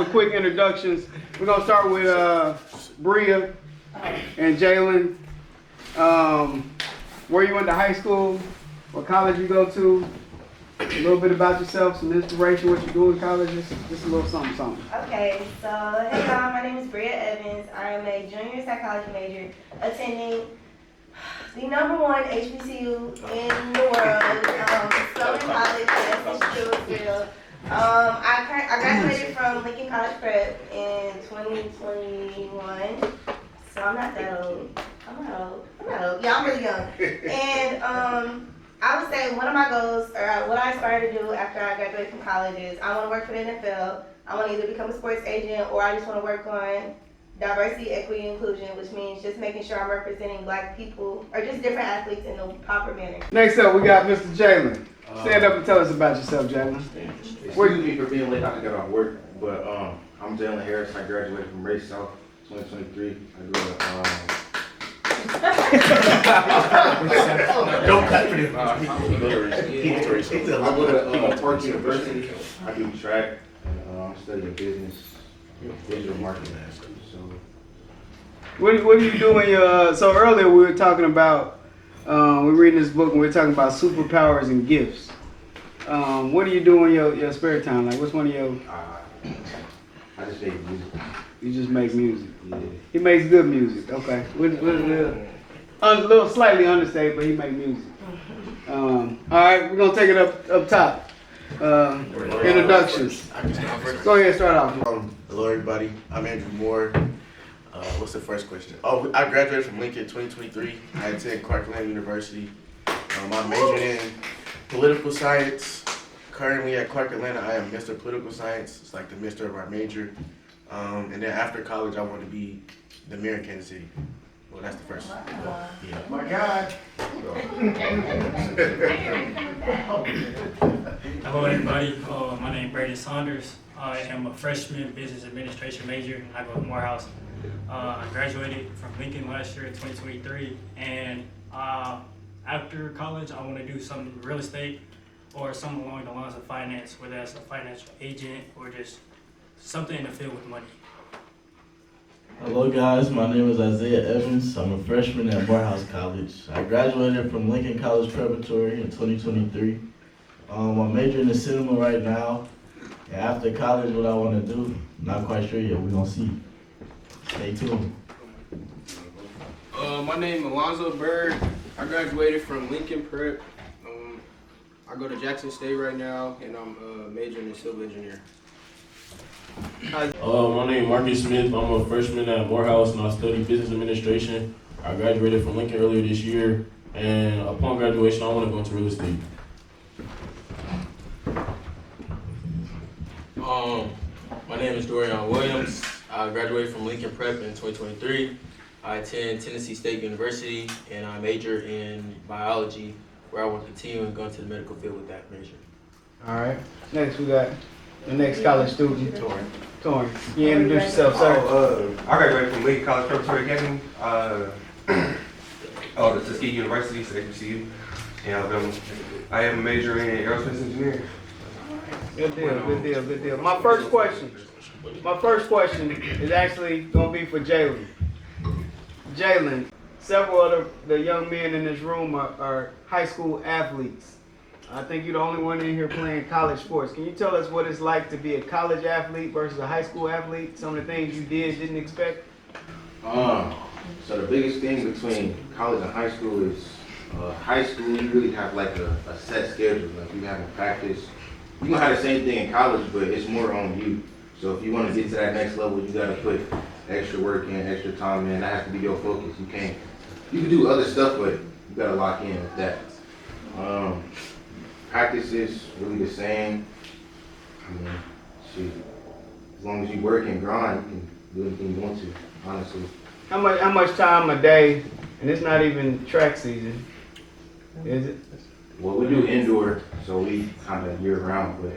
with quick introductions. We're gonna start with Bria and Jalen. Where you went to high school, what college you go to, a little bit about yourself, some inspiration, what you do in college, just a little something. Okay, so hey y'all, my name is Bria Evans. I am a junior psychology major attending the #1 HBCU in the world, Spelman College, Tuskegee. I graduated from Lincoln College Prep in 2021, so I'm not that old. I'm not old. Yeah, I'm really young. And I would say one of my goals, or what I aspire to do after I graduate from college is I want to work for the NFL. I want to either become a sports agent or I just want to work on diversity, equity, and inclusion, which means just making sure I'm representing black people or just different athletes in a proper manner. Next up, we got Mr. Jalen. Stand up and tell us about yourself, Jalen. Excuse me for being late. I got off work, but I'm Jalen Harris. I graduated from Ray South 2023. I grew up. Don't cut for this. I go to Park University. I do track. I'm studying business, digital marketing. So, What do you do in your? So earlier we were talking about. We're reading this book and we're talking about superpowers and gifts. What do you do in your spare time? Like, what's one of your? I just make music. You just make music. Yeah. He makes good music. Okay. A little slightly understated, but he makes music. All right, we're gonna take it up top. Introductions. Go ahead, start off. Hello, everybody. I'm Andrew Moore. What's the first question? Oh, I graduated from Lincoln 2023. I attend Clark University. I'm majoring in political science. Currently at Clark Atlanta, I am Mr. Political Science. It's like the Mr. of our major. And then after college, I want to be the mayor in Kansas City. Well, that's the first. Yeah. My God. Hello everybody, my name is Brady Saunders. I am a freshman business administration major. I go to Morehouse. I graduated from Lincoln last year in 2023, and after college I want to do some real estate or something along the lines of finance, whether that's a financial agent or just something in the field with money. Hello guys, my name is Isaiah Evans. I'm a freshman at Morehouse College. I graduated from Lincoln College Preparatory in 2023. I'm majoring in cinema right now. And after college, what I want to do, not quite sure yet. We're going to see. Stay tuned. My name is Alonzo Bird. I graduated from Lincoln Prep. I go to Jackson State right now, and I'm majoring in civil engineering. My name is Marcus Smith. I'm a freshman at Morehouse and I study business administration. I graduated from Lincoln earlier this year, and upon graduation, I want to go into real estate. My name is Dorian Williams. I graduated from Lincoln Prep in 2023. I attend Tennessee State University, and I major in biology, where I will continue and go into the medical field with that major. All right. Next, we got the next college student, Torrin. You introduce yourself, sir. I graduated from Lincoln College Preparatory Academy. The Tuskegee University, so HBCU in Alabama. I am majoring in aerospace engineering. Good deal. My first question is actually gonna be for Jalen. Jalen, several of the young men in this room are high school athletes. I think you're the only one in here playing college sports. Can you tell us what it's like to be a college athlete versus a high school athlete? Some of the things you didn't expect? So the biggest thing between college and high school is high school, you really have like a set schedule. Like you have a practice. You gonna have the same thing in college, but it's more on you. So if you want to get to that next level, you gotta put extra work in, extra time in. That has to be your focus. You can do other stuff, but you gotta lock in with that. Practice is really the same. I mean, shoot, as long as you work and grind, you can do anything you want to, honestly. How much time a day, and it's not even track season, is it? Well, we do indoor, so we kind of year round, but.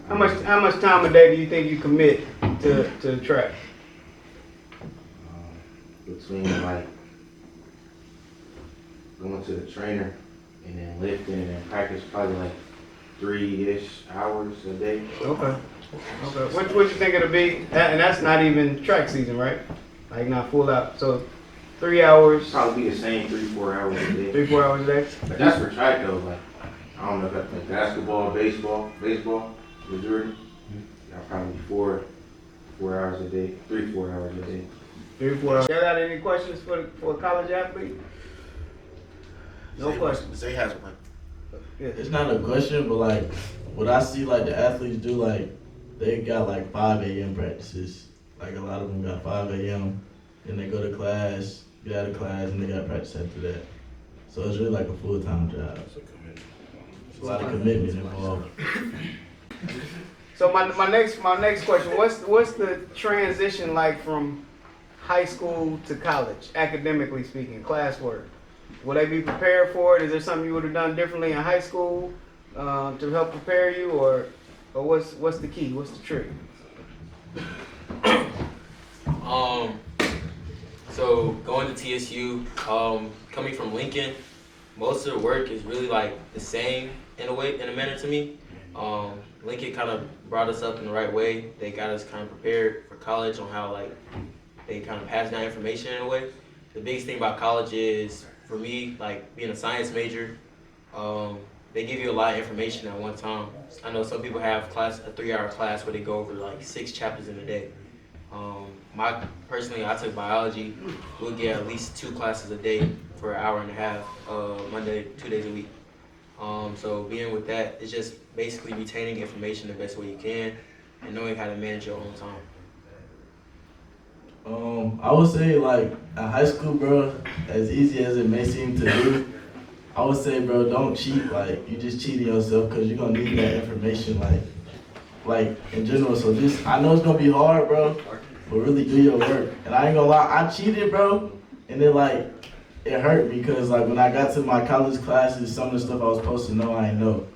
How much time a day do you think you commit to the track? Between like going to the trainer and then lifting and then practice, probably like 3-ish hours a day. Okay. Okay. What you think it'll be? And that's not even track season, right? Like not full out. So 3 hours, Probably be the same 3-4 hours a day. 3-4 hours a day. But that's for track though, like, I don't know if that's like basketball, baseball, majority. Y'all probably 4 hours a day, 3-4 hours a day. 3-4 hours. Y'all got any questions for a college athlete? No questions. Zay has one. Yes. It's not a question, but like what I see like the athletes do, like they got like 5 a.m. practices. Like a lot of them got 5 a.m. Then they go to class, get out of class, and they got practice after that. So it's really like a full-time job. It's a lot of commitment involved. So my next question, what's the transition like from high school to college, academically speaking, classwork? Will they be prepared for it? Is there something you would have done differently in high school to help prepare you, or what's the key? What's the trick? So going to TSU, coming from Lincoln, most of the work is really like the same in a manner to me. Lincoln kind of brought us up in the right way. They got us kind of prepared for college on how like they kind of pass down information in a way. The biggest thing about college is, for me, like being a science major, they give you a lot of information at one time. I know some people have a 3-hour class where they go over like 6 chapters in a day. Personally, I took biology. We'll get at least 2 classes a day for an hour and a half, Monday, 2 days a week. So being with that, it's just basically retaining information the best way you can and knowing how to manage your own time. I would say like in high school, bro, as easy as it may seem to do, I would say, bro, don't cheat. Like you just cheating yourself because you're gonna need that information, like in general. So just, I know it's gonna be hard, bro, but really do your work. And I ain't gonna lie, I cheated, bro, and then like it hurt because like when I got to my college classes, some of the stuff I was supposed to know, I didn't know.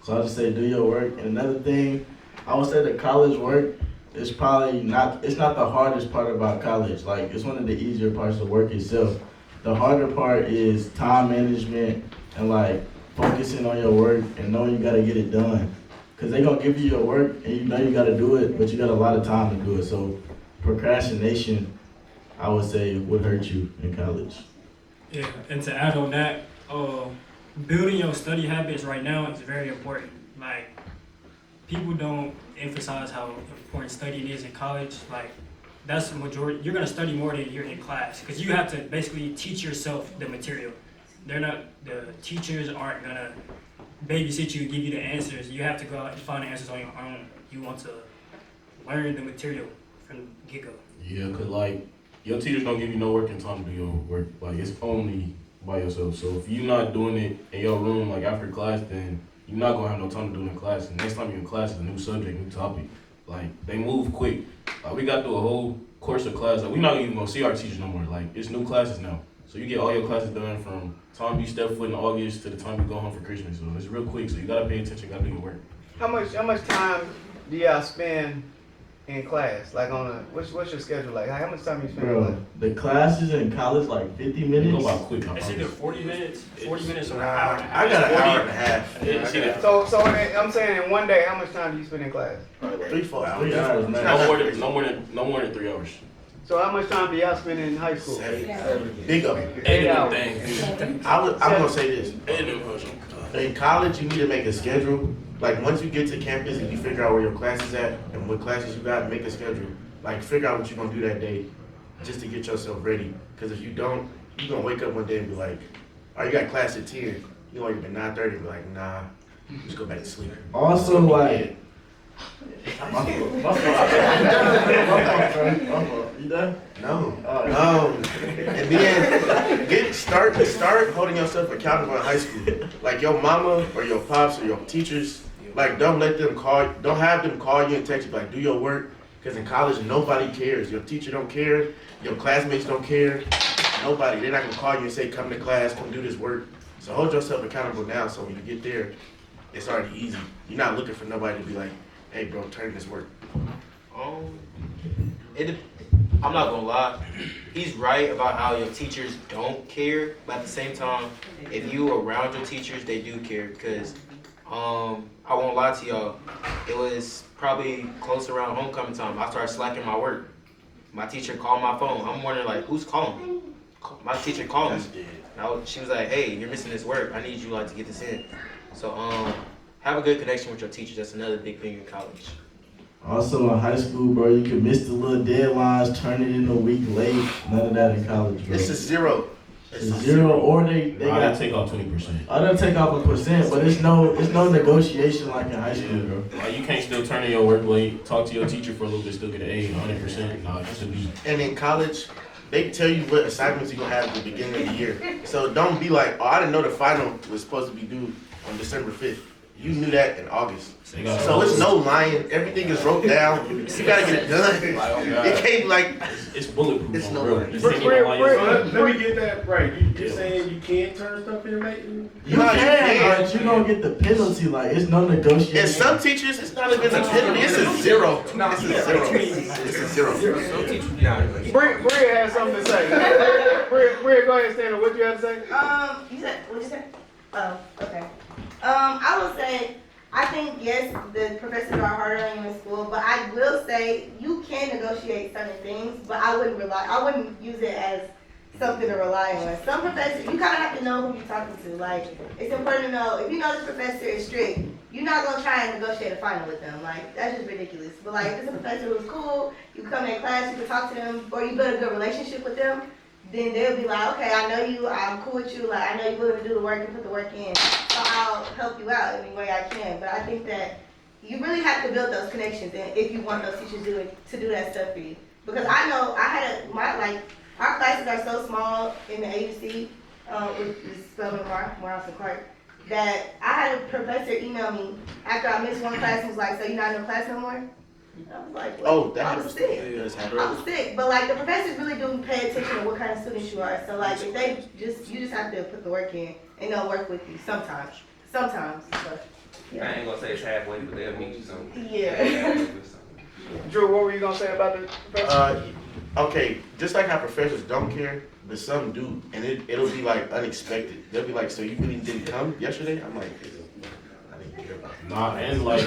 So I just say do your work. And another thing, I would say the college work is probably not, it's not the hardest part about college. Like it's one of the easier parts of work itself. The harder part is time management and like focusing on your work and knowing you gotta get it done. Cause they gonna give you your work and you know you gotta do it, but you got a lot of time to do it. So procrastination, I would say, would hurt you in college. Yeah, and to add on that, building your study habits right now is very important. Like, people don't emphasize how important studying is in college. Like, that's the majority. You're gonna study more than you're in class because you have to basically teach yourself the material. The teachers aren't gonna babysit you and give you the answers. You have to go out and find the answers on your own. You want to learn the material from the get-go. Yeah, cause like your teachers don't give you no working time to do your work. Like it's only by yourself. So if you're not doing it in your room like after class, then you're not gonna have no time to do it in class. And next time you're in class is a new subject, new topic. Like they move quick. Like we got through a whole course of class. Like we're not even gonna see our teachers no more. Like it's new classes now. So you get all your classes done from time you step foot in August to the time you go home for Christmas. So it's real quick. So you gotta pay attention, gotta do your work. How much time do y'all spend in class? Like what's your schedule like? How much time you spend in class? Bro, the classes in college like 50 They minutes. go by quick. It's either 40 minutes or an hour and a half. I got an hour and a half. Yeah. So I'm saying in one day, how much time do you spend in class? 3-4 hours. 3 hours, man. No more than 3 hours. So how much time do y'all spend in high school? 7. Big up. 8 hours. I'm gonna say this. In college, you need to make a schedule. Like once you get to campus and you figure out where your class is at and what classes you got, make a schedule. Like figure out what you're gonna do that day, just to get yourself ready. Because if you don't, you're gonna wake up one day and be like, "Oh, you got class at 10." You know, you've been 9:30. Be like, "Nah, just go back to sleep." Also, like, you done? No. And then start holding yourself accountable in high school. Like your mama or your pops or your teachers, like don't have them call you and text you, like do your work. Because in college, nobody cares. Your teacher don't care. Your classmates don't care. Nobody. They're not gonna call you and say, come to class, come do this work. So hold yourself accountable now so when you get there, it's already easy. You're not looking for nobody to be like, hey bro, turn this work. I'm not gonna lie, he's right about how your teachers don't care, but at the same time, if you are around your teachers, they do care. Because I won't lie to y'all, it was probably close around homecoming time. I started slacking my work. My teacher called my phone. I'm wondering like, who's calling me? My teacher called me. She was like, hey, you're missing this work. I need you like to get this in. So have a good connection with your teachers. That's another big thing in college. Also in high school, bro, you can miss the little deadlines, turn it in a week late. None of that in college, bro. It's a zero. It's a zero, or they gotta take off 20%. I don't take off 1%, but it's no negotiation like in high school, bro. Like, you can't still turn in your work late, talk to your teacher for a little bit, still get an A, 100%. Nah, just a B. And in college, they tell you what assignments you're gonna have at the beginning of the year. So don't be like, oh, I didn't know the final was supposed to be due on December 5th. You knew that in August. So it's no lying. Everything is wrote down. You gotta get it done. It can't be like, it's bulletproof. It's no bro. way. Let me get that right. You're saying you can't turn stuff in late? You can, but you don't get the penalty. Like, it's no negotiation. and some teachers, it's not even a penalty. It's a zero. It's a zero. It's a zero. Bria has something to say. Bria, go ahead, stand up. What you have to say? What'd you say? Oh, okay. I would say, I think, yes, the professors are harder on you in school, but I will say you can negotiate certain things, but I wouldn't use it as something to rely on. Some professors, you kind of have to know who you're talking to. Like, it's important to know, if you know this professor is strict, you're not going to try and negotiate a final with them. Like, that's just ridiculous. But like, if it's a professor who's cool, you come to class, you can talk to them, or you build a good relationship with them, then they'll be like, okay, I know you, I'm cool with you, like, I know you're willing to do the work and put the work in, so I'll help you out any way I can. But I think that you really have to build those connections if you want those teachers to do that stuff for you. Because I know our classes are so small in the AUC, with Spelman, Morehouse College, that I had a professor email me after I missed one class and was like, so you're not in the class no more? I was like, what? I was sick. I was sick. But like, the professors really do pay attention to what kind of students you are. So like, if you just have to put the work in and they'll work with you sometimes. But, yeah. I ain't gonna say it's halfway, but they'll meet you somewhere. Yeah. Drew, what were you gonna say about the professor? Okay, just like how professors don't care, but some do, and it'll be like unexpected. They'll be like, so you really didn't come yesterday? I'm like, I didn't care about it. Nah, and like,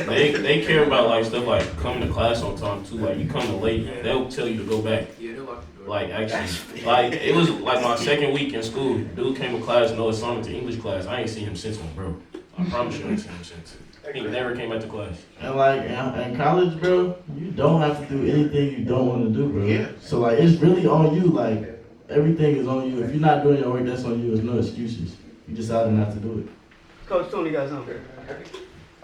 they care about like stuff like coming to class on time too. Like, you come late, they'll tell you to go back. Yeah, they'll lock the door. Like, actually, like, it was like my second week in school. Dude came to class, no assignment to English class. I ain't seen him since one, bro. I promise you I ain't seen him since. He never came back to class. And like in college, bro, you don't have to do anything you don't want to do, bro. Yeah. So like, it's really on you. Like, everything is on you. If you're not doing your work, that's on you. There's no excuses. You decided not to do it. Coach Tony got something.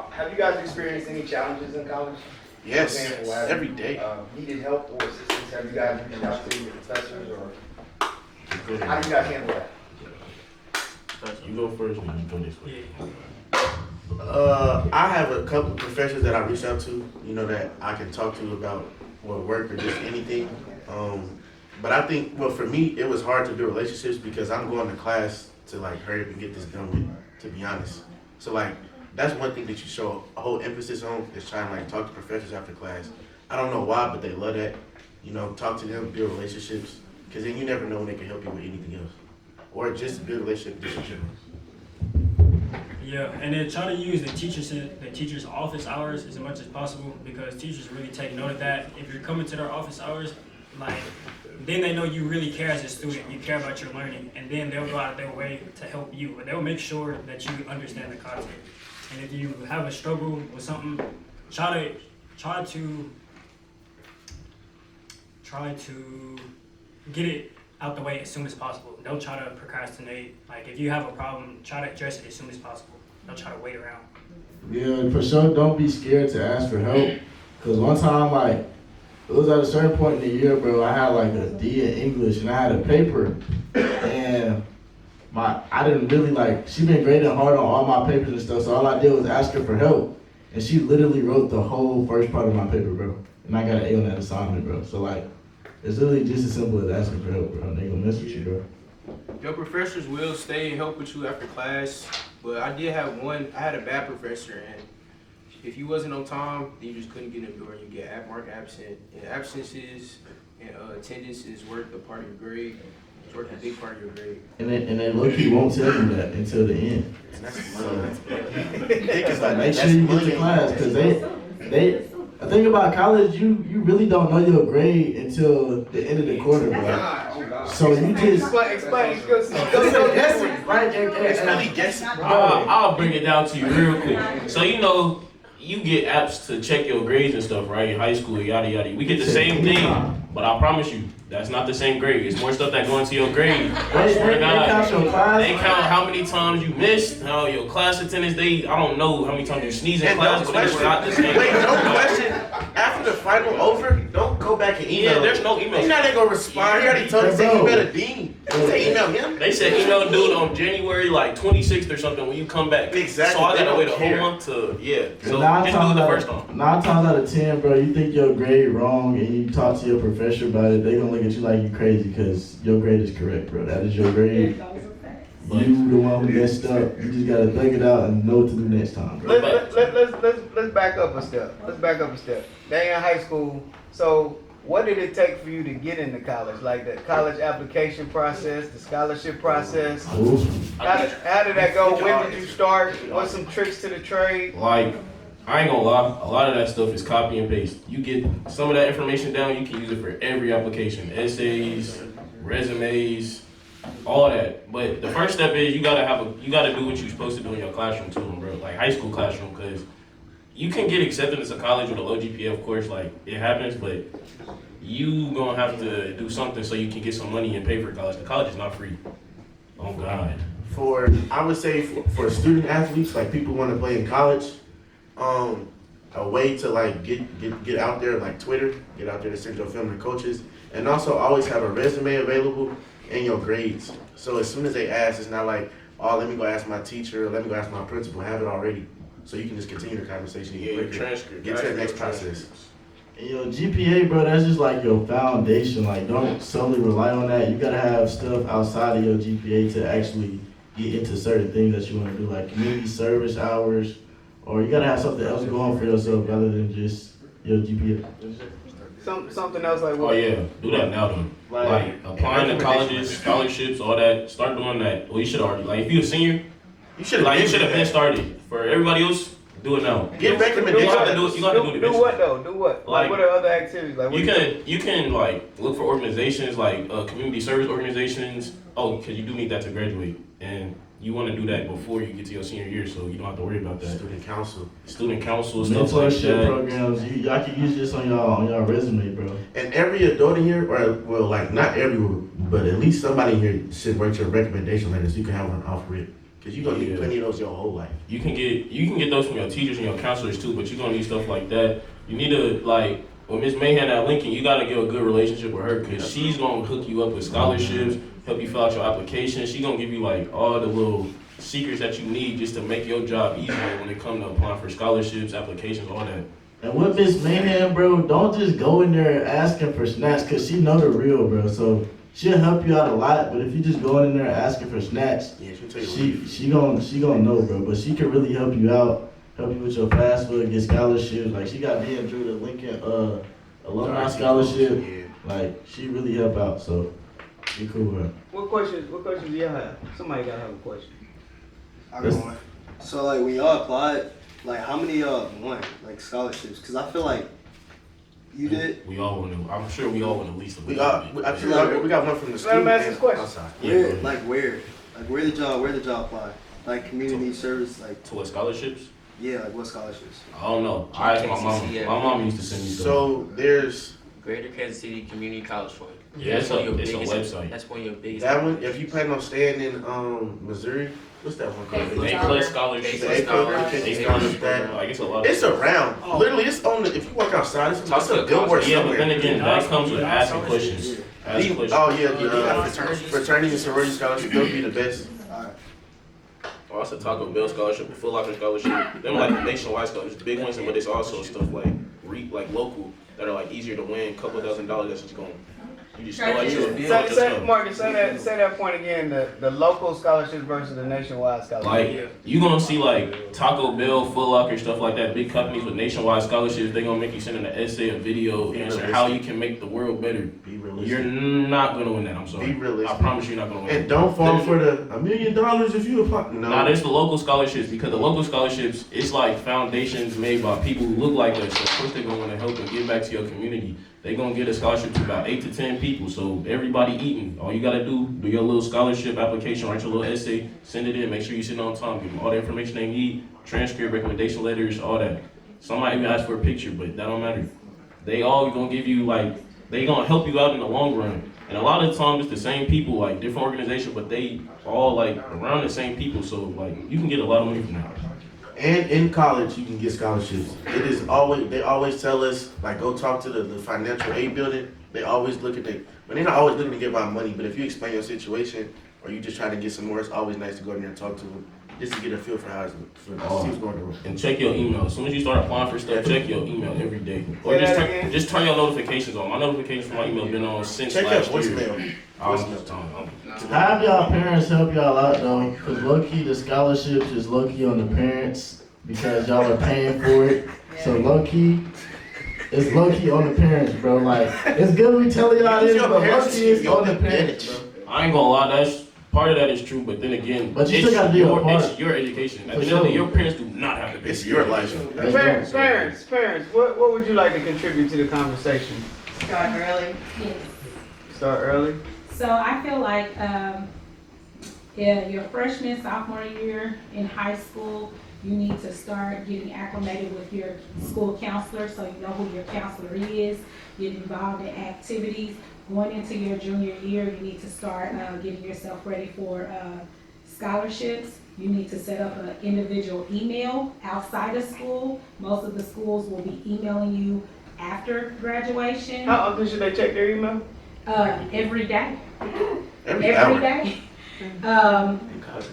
Have you guys experienced any challenges in college? Yes, For example, have every you, day. Needed help or assistance? Have you guys reached out to your professors, or how do you guys handle that? You go first, and you go this way. I have a couple of professors that I reach out to, that I can talk to about work or just anything. But I think, well, for me, it was hard to build relationships because I'm going to class to like hurry up and get this done with, to be honest. So like, that's one thing that you show a whole emphasis on is trying to like talk to professors after class. I don't know why, but they love that. Talk to them, build relationships, because then you never know when they can help you with anything else. Or just build relationships just in general. Yeah, and then try to use the teacher's office hours as much as possible, because teachers really take note of that. If you're coming to their office hours, like, then they know you really care as a student, you care about your learning, and then they'll go out of their way to help you, and they'll make sure that you understand the content. And if you have a struggle with something, try to get it out the way as soon as possible. Don't try to procrastinate. Like, if you have a problem, try to address it as soon as possible. Don't try to wait around. Yeah, for sure, don't be scared to ask for help. Because one time, like, it was at a certain point in the year, bro, I had like a D in English and I had a paper. And I didn't really like, she been grading hard on all my papers and stuff, so all I did was ask her for help. And she literally wrote the whole first part of my paper, bro. And I got an A on that assignment, bro. So like, it's literally just as simple as asking for help, bro. They gonna mess with you, bro. Your professors will stay and help with you after class, but I had a bad professor, and if you wasn't on time, then you just couldn't get in the door. You get marked absent, and absences and attendance is worth a part of your grade. Work a big part of your grade. And they low-key won't tell you that until the end. And that's So, money. so make sure you get to class, because the thing about college, you really don't know your grade until the end of the quarter, bro. So you just Explain. so guessing, right? It's really guessing. I'll bring it down to you real quick. So you know, you get apps to check your grades and stuff, right? In high school, yada yada. We get the same thing, but I promise you, that's not the same grade. It's more stuff that go into your grade. I swear to God. They count how many times you missed, how your class attendance. I don't know how many times you sneeze in And class, don't but it's not the same. Wait, no question. After the final over, don't go back and email. Yeah, there's no email. You're not gonna respond. He already told you to email the dean. Say email him. They said email dude on January like 26th or something when you come back. Exactly. So I They gotta wait a don't whole care. month to just do Nine it times the out first of- time. 9 times out of 10, bro, you think your grade wrong and you talk to your professor about it, they gonna look at you like you crazy because your grade is correct, bro. That is your grade. You the one who messed up. You just gotta think it out and know what to do next time, bro. Let's back up a step. They in high school. So what did it take for you to get into college? Like the college application process, the scholarship process. Ooh. How did that go? When did you start? What's some tricks to the trade? Like, I ain't gonna lie, a lot of that stuff is copy and paste. You get some of that information down, you can use it for every application. Essays, resumes, all that. But the first step is you gotta do what you're supposed to do in your classroom too, bro. Like high school classroom, because you can get accepted into college with a low GPA, of course, like it happens, but you gonna have to do something so you can get some money and pay for college. The college is not free. Oh God. I would say for student athletes, like people want to play in college, a way to like get out there, like Twitter, get out there to send your film to coaches, and also always have a resume available and your grades. So as soon as they ask, it's not like, oh, let me go ask my teacher, or let me go ask my principal, have it already. So you can just continue the conversation. Yeah, your transcript. Get to the next process. And your GPA, bro, that's just like your foundation. Like, don't solely rely on that. You gotta have stuff outside of your GPA to actually get into certain things that you wanna do, like community service hours, or you gotta have something else going for yourself rather than just your GPA. Something else like Oh what? yeah, do that now then. Like applying to colleges, scholarships, all that. Start doing that. Well, you should already. Like if you're a senior, You should have been started. For everybody else, do it now. Get recommendations. You gotta do it. You gotta do it. Do what though? Do what? Like what are other activities? Like what You can like look for organizations like community service organizations. Oh, because you do need that to graduate, and you want to do that before you get to your senior year, so you don't have to worry about that. Student council, stuff like Mentorship that. programs, y'all can use this on y'all resume, bro. and every adult in here, or well, like not everyone, but at least somebody in here should write your recommendation letter so you can have one off rip. Cause you're gonna need plenty of those your whole life. You can get those from your teachers and your counselors too, but you're gonna need stuff like that. You need to like with Miss Mahan at Lincoln, you gotta get a good relationship with her because she's gonna hook you up with scholarships, help you fill out your application. She's gonna give you like all the little secrets that you need just to make your job easier when it comes to applying for scholarships, applications, all that. And with Miss Mayhem, bro, don't just go in there asking for snacks, cause she know the real, bro. So she'll help you out a lot, but if you just go in there asking for snacks, Yeah, she'll tell you. she gonna know, bro. But she can really help you out, help you with your FAFSA, get scholarships. Like she got me and Drew the Lincoln alumni scholarship. Yeah. Like she really help out, so be cool with her. What questions do y'all have? Somebody gotta have a question. I got one. So like when y'all applied, like how many won like scholarships? Cause I feel like you did. We all want to. I'm sure we all want at least a We little got bit. we got one from the Let him student ask his and question. outside. Where Yeah, like where did y'all apply? Like community service, like to what scholarships? yeah, like what scholarships? I don't know. I asked my mom. Yeah. My mom used to send me stuff. So there's Greater Kansas City Community College Fund. Yeah, it's one of a your biggest- website. That's one of your biggest. that one. If you plan on staying in Missouri, what's that one called? A+ scholarship. The A+ scholarship. Like it's a lot. It's around. Literally, it's on the. If you walk outside, it's a billboard Yeah, but somewhere. then again, that comes with asking questions. Ask questions. Oh yeah, you have fraternity and sorority scholarship. They'll be the best. Oh, it's a Taco Bell scholarship, a Foot Locker scholarship. Them like the nationwide scholarships, big ones, but it's also stuff like local that are like easier to win. $2,000 that's just going. You just go out your bill with Say, yourself. Marcus, say that point again. The local scholarships versus the nationwide scholarships. Like, you gonna see like Taco Bell, Foot Locker, stuff like that, big companies with nationwide scholarships, they gonna make you send in an essay, a video, answer how you can make the world better. Be realistic. You're not gonna win that, I'm sorry. Be realistic. I promise you're not gonna win. And don't fall for the $1 million if you apply. No. Nah, there's the local scholarships, because the local scholarships, it's like foundations made by people who look like us. So of course they're gonna wanna help and give back to your community. They gonna get a scholarship to about 8 to 10 people. So everybody eating. All you gotta do your little scholarship application, write your little essay, send it in, make sure you sit on time, give them all the information they need, transcript, recommendation letters, all that. Some might even ask for a picture, but that don't matter. They all gonna give you they gonna help you out in the long run. And a lot of the time it's the same people, like different organizations, but they all like around the same people. So like you can get a lot of money from that. And in college, you can get scholarships. They always tell us, like, go talk to the financial aid building. They always look at but they're not always looking to give out money, but if you explain your situation, or you just trying to get some more, it's always nice to go in there and talk to them, just to get a feel for how see what's going on. And check your email. As soon as you start applying for stuff, check your email every day. Or Say that again? just turn your notifications on. My notifications from my email been on since Check your last year. voicemail. Have y'all parents help y'all out though, because low-key the scholarships is low-key on the parents because y'all are paying for it. So low-key, it's low-key on the parents, bro. Like, it's good we telling y'all this, but low-key it's on the parents, bro. I ain't gonna lie, that's part of that is true, but then again, But you still gotta do your part. It's your education. At For the end of the day, sure. your parents do not have to pay. It's your life. Parents, what would you like to contribute to the conversation? Start early. Yes. Start early. So I feel like, your freshman, sophomore year in high school, you need to start getting acclimated with your school counselor so you know who your counselor is, get involved in activities. Going into your junior year, you need to start getting yourself ready for scholarships. You need to set up an individual email outside of school. Most of the schools will be emailing you after graduation. How often should they check their email? Every day. Every hour. Day.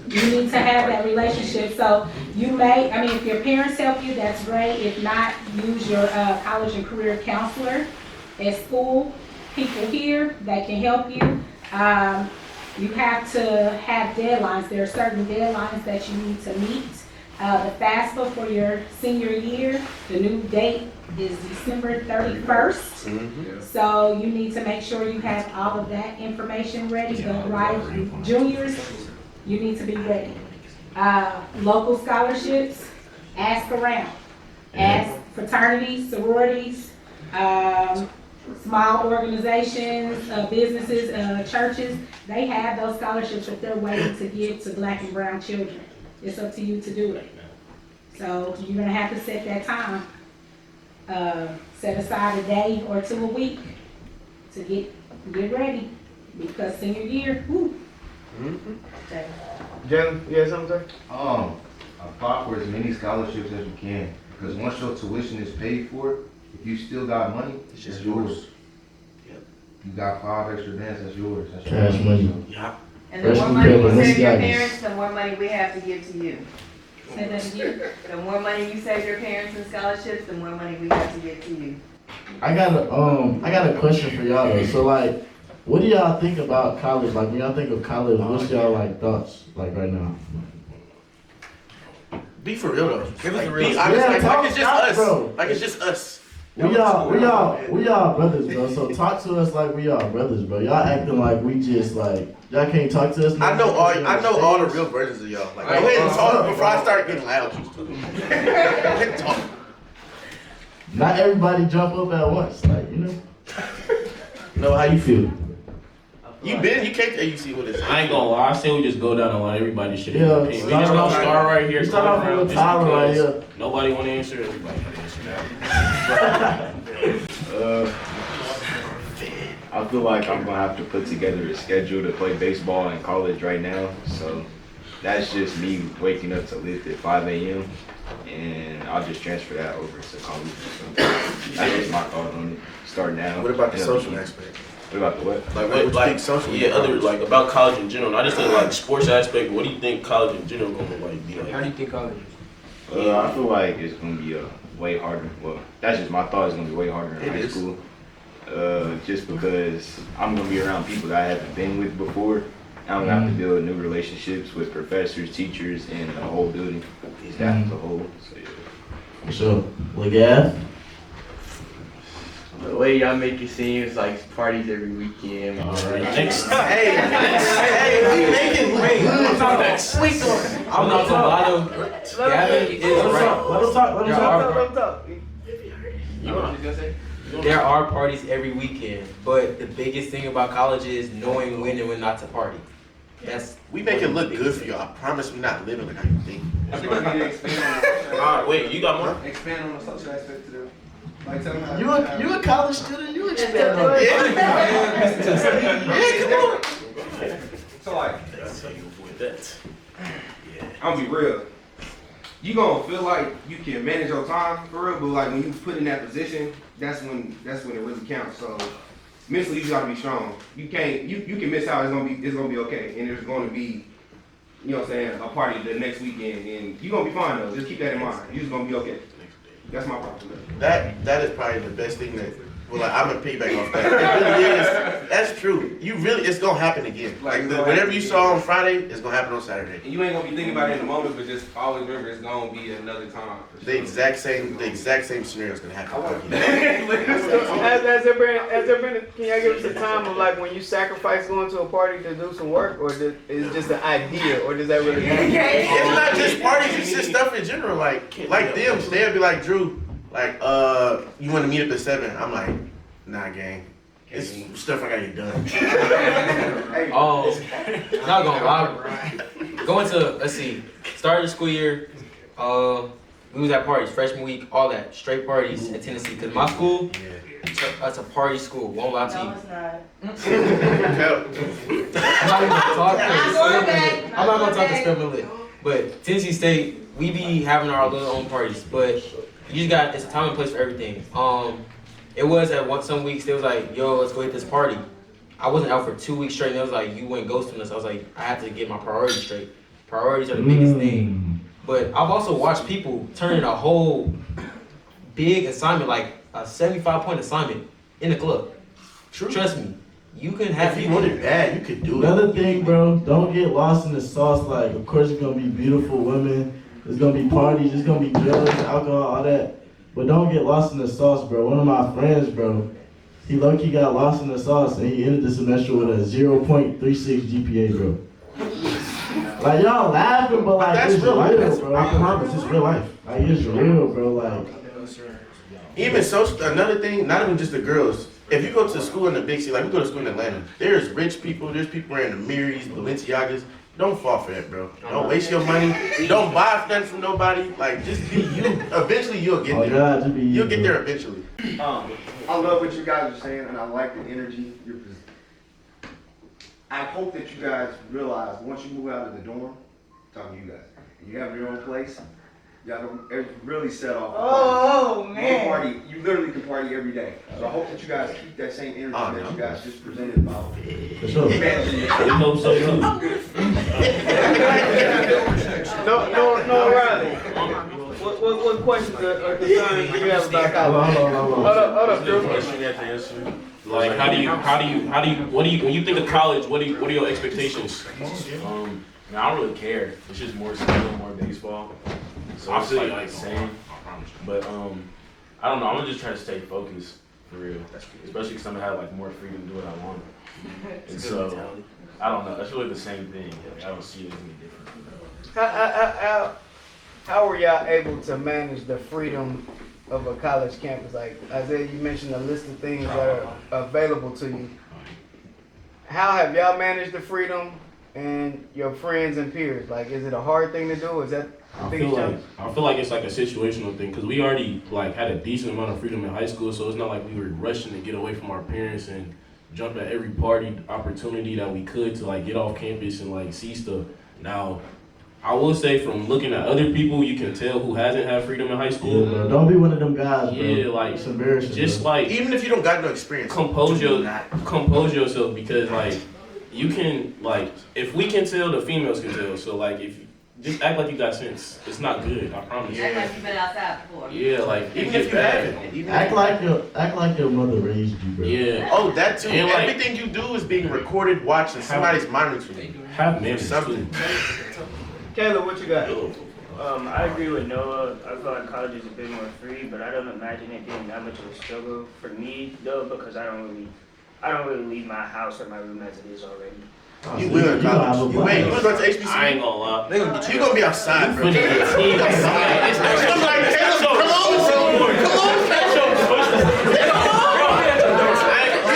You need to have that relationship. So if your parents help you, that's great. If not, use your college and career counselor at school. People here that can help you. You have to have deadlines. There are certain deadlines that you need to meet. The FAFSA for your senior year, the new date is December 31st. Mm-hmm. So you need to make sure you have all of that information ready. Juniors, you need to be ready. Local scholarships, ask around. Ask fraternities, sororities, small organizations, businesses, churches. They have those scholarships that they're waiting to give to Black and brown children. It's up to you to do it. So you're gonna have to set that time. Set aside a day or two a week to get ready, because senior year, whoo. Jalen, you have something to say? Apply for as many scholarships as you can, because once your tuition is paid for, if you still got money, it's just yours. Yep. You got 5 extra bands, that's yours. That's Cash your money. Yeah. And the more Freshman money you bill, save your let's parents, the more money we have to give to you. Say that again. The more money you save your parents in scholarships, the more money we have to give to you. I got a question for y'all though. So like, what do y'all think about college? Like when y'all think of college, what's y'all like thoughts like right now? Be for real though. Give us a Be real honest. Yeah, Like it's just talk, us. bro. Like it's just us. We y'all brothers, bro. So talk to us like we y'all brothers, bro. Y'all acting like we just like y'all can't talk to us. I know all the real versions of y'all. Like, go ahead and talk before I start getting loud. Talk. Not everybody jump up at once, like you know. Know how you feel? You can't tell you see what it's. I ain't gonna lie, I say we just go down the line. Everybody should. Yeah, We just gonna start right here. We start off with a Tyler right here. Nobody wanna answer. Everybody gotta answer that. I feel like I'm gonna have to put together a schedule to play baseball in college right now. So that's just me waking up to lift at 5 a.m. and I'll just transfer that over to college. So that's just my thought on it. Start now. What about the social aspect? What about the what? Like other like about college in general. Not just the like sports aspect. What do you think college in general gonna like be like? How do you think college is? I feel like it's gonna be way harder. Well, that's just my thought. It's gonna be way harder in high school. just because I'm gonna be around people that I haven't been with before. I'm gonna have to build new relationships with professors, teachers, and the whole building, staff as a whole. So yeah. For sure. Legav? The way y'all make it seem is like parties every weekend. Alright, next. Hey, we making I'm not gonna lie though. Gavin is right. Let him talk. Let him talk. You know what I was gonna say? There are parties every weekend, but the biggest thing about college is knowing when and when not to party. We make it look good for you. I promise we're not living like how you think. I think we need to expand on the social Wait, you got more? expand on the social aspect to them. Like tell them how You a college student? You expand on it. So like, I'm gonna be real. You gonna feel like you can manage your time for real, but like when you put in that position, that's when it really counts. So mentally you gotta be strong. You can't you can miss out, it's gonna be okay. And there's gonna be, you know what I'm saying, a party the next weekend and you're gonna be fine though. Just keep that in mind. You're just gonna be okay. That's my problem. That is probably the best thing that. Well, like, I'm gonna piggyback off that. It really is. That's true. It's gonna happen again. Like whatever you saw on Friday, it's gonna happen on Saturday. And you ain't gonna be thinking about it in the moment, but just always remember it's gonna be another time. For sure. The exact same scenario is gonna happen. Has there been, can y'all give us a time of like when you sacrifice going to a party to do some work, or is it just an idea, or does that really happen? It's not just parties, it's just stuff in general. Like them, they'll be like, Drew, like, you want to meet up at 7? I'm like, nah, gang. It's stuff I gotta get done. Not gonna lie. Going to, let's see, start of the school year, we was at parties, freshman week, all that, straight parties at Tennessee. Cause my school, it's a party school, won't lie to you. No, it's not. I'm not gonna talk to Spelman Lit. But Tennessee State, we be having our little own parties, but you just got, it's a time and place for everything. It was at some weeks, they was like, yo, let's go hit this party. I wasn't out for 2 weeks straight, and they was like, you went ghosting us. I was like, I had to get my priorities straight. Priorities are the biggest thing. But I've also watched people turn in a whole big assignment, like a 75-point assignment in the club. True. Trust me, you can have. If you want it bad, you can do it. Another thing, bro, don't get lost in the sauce. Like, of course, it's gonna be beautiful women. There's gonna be parties. There's gonna be drugs, alcohol, all that. But don't get lost in the sauce, bro. One of my friends, bro, he low-key got lost in the sauce, and he ended the semester with a 0.36 GPA, bro. Like, y'all laughing, but like, that's it's real life. bro. I promise, it's real life. Like, it's real, bro. Like, Even another thing, not even just the girls. If you go to school in the big city, like we go to school in Atlanta, there's rich people, there's people wearing the Miris, Balenciagas. Don't fall for that, bro. Don't waste your money. Don't buy nothing from nobody. Like, just be you. Eventually, you'll get there. God, just be you, You'll get bro. there eventually. I love what you guys are saying, and I like the energy. I hope that you guys realize once you move out of the dorm, talking to you guys, and you have your own place, y'all can really set off. Oh, You man. can party. You literally can party every day. So I hope that you guys keep that same energy that you guys just presented about. For sure. We hope so too. No, Riley. What questions or concerns do you have about college? Hold up, Drew. Like, when you think of college, what are your expectations? I don't really care. It's just more skill, more baseball. So it's like the same. But I don't know. I'm gonna just try to stay focused for real. Especially because I'm gonna have like more freedom to do what I want. And so I don't know. That's really the same thing. Like, I don't see it as any different. How were y'all able to manage the freedom of a college campus? Like, Isaiah, you mentioned a list of things that are available to you. How have y'all managed the freedom and your friends and peers? Like, is it a hard thing to do? Is that I feel like it's like a situational thing because we already like had a decent amount of freedom in high school, so it's not like we were rushing to get away from our parents and jump at every party opportunity that we could to like get off campus and like see stuff. Now, I will say from looking at other people, you can tell who hasn't had freedom in high school. Yeah, bro. Don't be one of them guys, bro. Yeah, like it's embarrassing. just bro. like Even if you don't got no experience, compose yourself because like you can like if we can tell, the females can tell. So like if just act like you got sense. It's not good. I promise. Act like you've been outside before. Yeah, like Even it if you bad. haven't. Act like your mother raised you, bro. Yeah. Oh, that too. And, like, everything you do is being recorded, watched, and somebody's monitoring you. Have manners Something. Caleb, what you got? I agree with Noah. I feel like college is a bit more free, but I don't imagine it being that much of a struggle for me though, because I don't really leave my house or my room as it is already. You will in college. You ain't. You gonna go to HBCU? I ain't gonna lie. They gonna get you. You gonna be outside, bro. You finna get teed up. Come on, you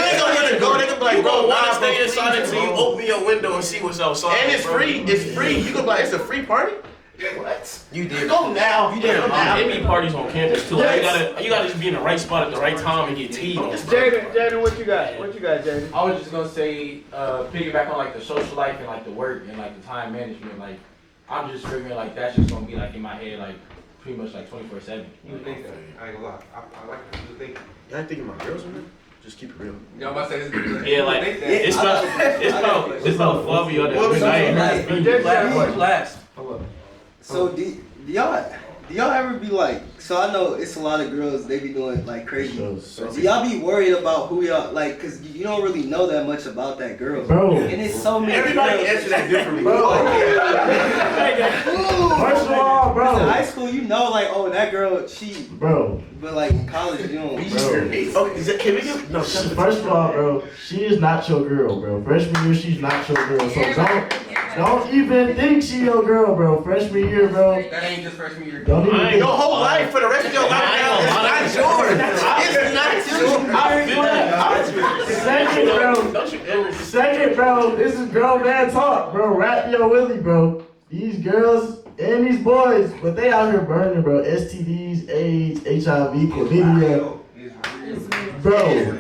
ain't gonna let it go. They gonna be like, bro, wanna nah, stay inside until you open your window and see what's outside. and it's free. It's free. You gonna be like, it's a free party? What? You did. Go now. You did. It be parties on campus too. Like, you gotta just be in the right spot at the right time and get teed. Jaden, what you got? What you got, Jaden? I was just gonna say, piggyback on like the social life and like the work and like the time management. Like, I'm just figuring like that's just gonna be like in my head like pretty much like 24/7. You would think that. I ain't gonna lie. I like that. You would think. Y'all ain't thinking about girls in there? Just keep it real. Y'all about to say this. Yeah, like it's about Flavio that Last. So do y'all ever be like? So I know it's a lot of girls. They be doing like crazy. Do y'all be worried about who y'all like? Cause you don't really know that much about that girl. Bro. And it's so many. Everybody girls. answer that differently. Bro. First of all, bro. In high school, you know, like, oh, that girl, she. Bro. But like in college, you don't. Oh, is that, can we get no? First of all, bro, she is not your girl, bro. Freshman year, she's not your girl. So don't even think she your girl, bro. Freshman year, bro. That ain't just freshman year. Don't even think. Your whole life for the rest of your life now, it's not yours. It's not yours. I feel that. Second, bro, this is grown man talk, bro. Rap your willy, bro. These girls and these boys, but they out here burning, bro. STDs, AIDS, HIV, chlamydia. Bro,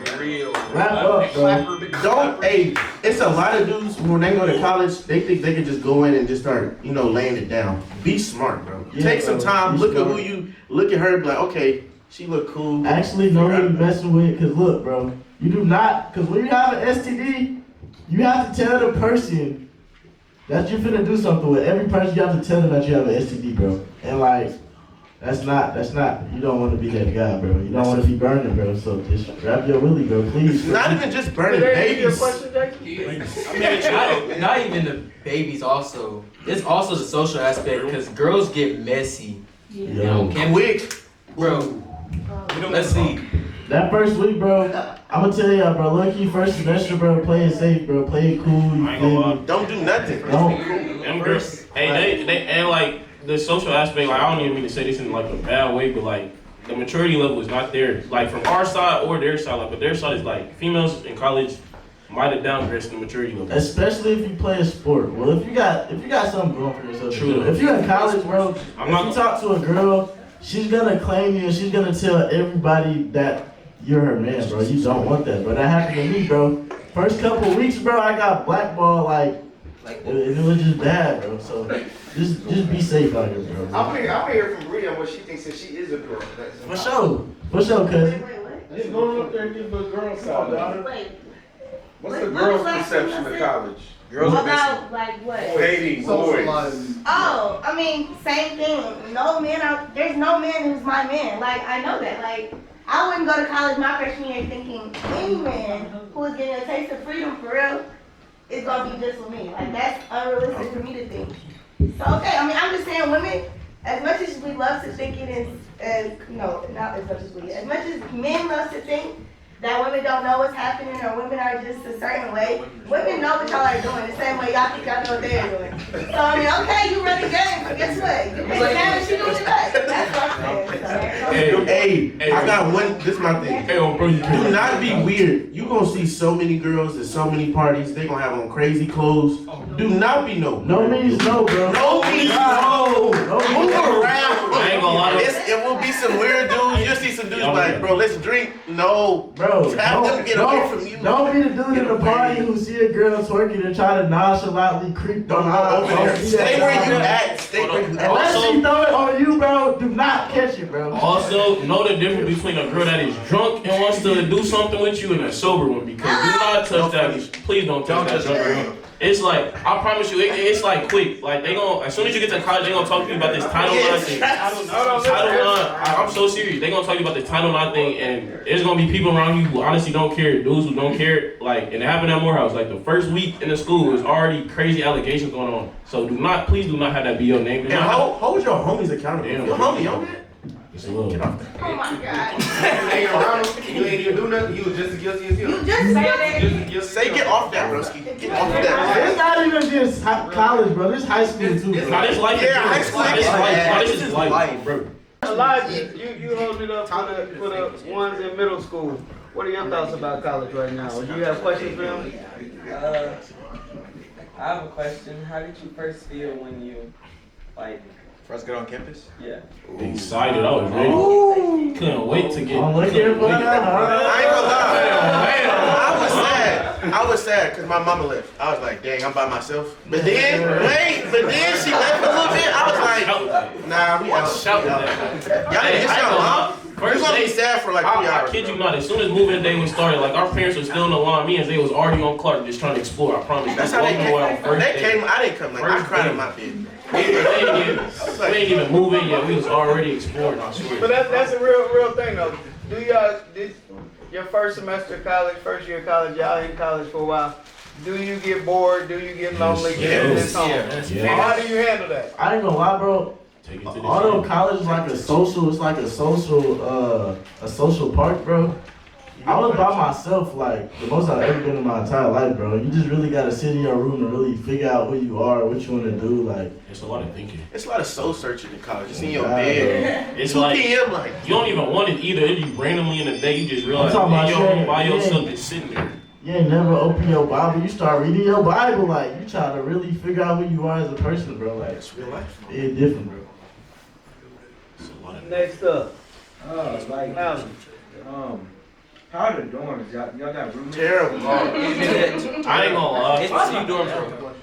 wrap up, bro. Don't, hey, it's a lot of dudes when they go to college, they think they can just go in and just start, laying it down. Be smart, bro. Yeah, Take some bro. time, Be look smart. at who you, look at her and be like, okay, she look cool. Actually know who you messing with, cause look, bro, you do not, cause when you have an STD, you have to tell the person that you're finna do something with. Every person you have to tell them that you have an STD, bro. And like, that's not, you don't want to be that guy, bro. You don't want to be burning, bro. So just grab your willy, bro, please. Not even just burning babies. Not even the babies also. It's also the social aspect because girls get messy. Yo. Quick. Bro, let's see. That first week, bro, I'm gonna tell y'all, bro, low-key first semester, bro, play it safe, bro, play it cool, you feel me? Don't do nothing. Don't. Them girls, hey, they and like the social aspect, like I don't even mean to say this in like a bad way, but like the maturity level is not there. Like from our side or their side, like but their side is like females in college might have downgraded the maturity level. Especially if you play a sport. Well, if you got something going for yourself. True. If you're in college, bro, if you talk to a girl, she's gonna claim you and she's gonna tell everybody that you're her man, bro. You don't want that, bro. That happened to me, bro. First couple weeks, bro, I got blackballed, like it was just bad, bro. So just be safe out here, bro. I'm gonna hear from Rhea what she thinks that she is a girl. For sure, cousin. Just go up there and give the girl side, daughter. What's the What girl's was last perception thing I of said? college? Girls about like what? Dating boys. Oh, I mean, same thing. No man there's no man who's my man. Like, I know that. Like, I wouldn't go to college my freshman year thinking any man who is getting a taste of freedom for real is gonna be just for me. Like, that's unrealistic for me to think. So, okay, I mean, I'm just saying women, as much as we love to think it is, not as much as we, as much as men love to think that women don't know what's happening or women are just a certain way. Women know what y'all are doing the same way y'all think y'all know what they're doing. So I mean, okay, you run the game, but guess what? You can't stand what she doing today. That's what I'm saying. Hey, I got one, this is my thing. Hey, bro, do not be weird. You gonna see so many girls at so many parties, they gonna have on crazy clothes. Do not be no. No means no, bro. No means no. Move around. I ain't gonna lie. It will be some weird dudes. You'll see some dudes like, bro, let's drink. No. Bro, have them get away from you. Don't be the dude in the party who see a girl twerking and try to nonchalantly creep on her. Stay where you at. Stay where you at. Unless she throw it on you, bro, do not catch it, bro. Also, know the difference between a girl that is drunk and wants to do something with you and a sober one because do not touch that. Please don't touch that drunk girl. It's like, I promise you, it's like quick. Like they gon' as soon as you get to college, they gonna talk to you about this Title IX thing. Title IX, I'm so serious. They gonna talk to you about this Title IX thing, and there's gonna be people around you who honestly don't care, dudes who don't care. Like, and it happened at Morehouse. Like the first week in the school was already crazy allegations going on. So please do not have that be your name. And hold your homies accountable. Your homie on that. Get off that. Oh my God. You ain't around him, you ain't even do nothing, you was just as guilty as him. You just said that. Say get off that, broski. Get off It's that. not even just college, bro. This high school too. Bro. Nah, this life. Yeah, high school. This is life, bro. Elijah, you hold it up for the ones in middle school. What are your thoughts about college right now? Do you have questions for them? I have a question. How did you first feel when you, First get on campus? Yeah. Excited, I was ready. Couldn't wait to get. I'm looking for that. I ain't gonna lie. I was sad because my mama left. I was like, dang, I'm by myself. But then she left a little bit. I was like, nah, we out. Shouting that. Y'all didn't get y'all mom? You're gonna be sad for like 3 hours. I kid you not, as soon as moving day was started, like our parents were still in the line. Me and Zay was already on Clark just trying to explore. I promise you. That's how they came. I didn't come. Like, I cried in my bed. We ain't even moving yet. We was already exploring. I swear. But that's a real thing though. Do y'all your first semester of college, first year of college, y'all in college for a while? Do you get bored? Do you get lonely? Yes. And how do you handle that? I ain't gonna lie, bro. Although college is like a social, it's like a social park, bro. I was by myself like the most I've ever been in my entire life, bro. You just really gotta sit in your room and really figure out who you are, what you wanna do. Like, it's a lot of thinking. It's a lot of soul searching in college. It's in your bed. It's 2 like p.m. Like you don't even want it either. It'd be randomly in the day. You just realize I'm talking you're about by yourself just sitting there. you ain't never open your Bible. You start reading your Bible. Like, you try to really figure out who you are as a person, bro. Like, it's real life. It's different, bro. Next up. Malcolm. How are the dorms? Y'all got roommates? Terrible. I ain't gonna lie.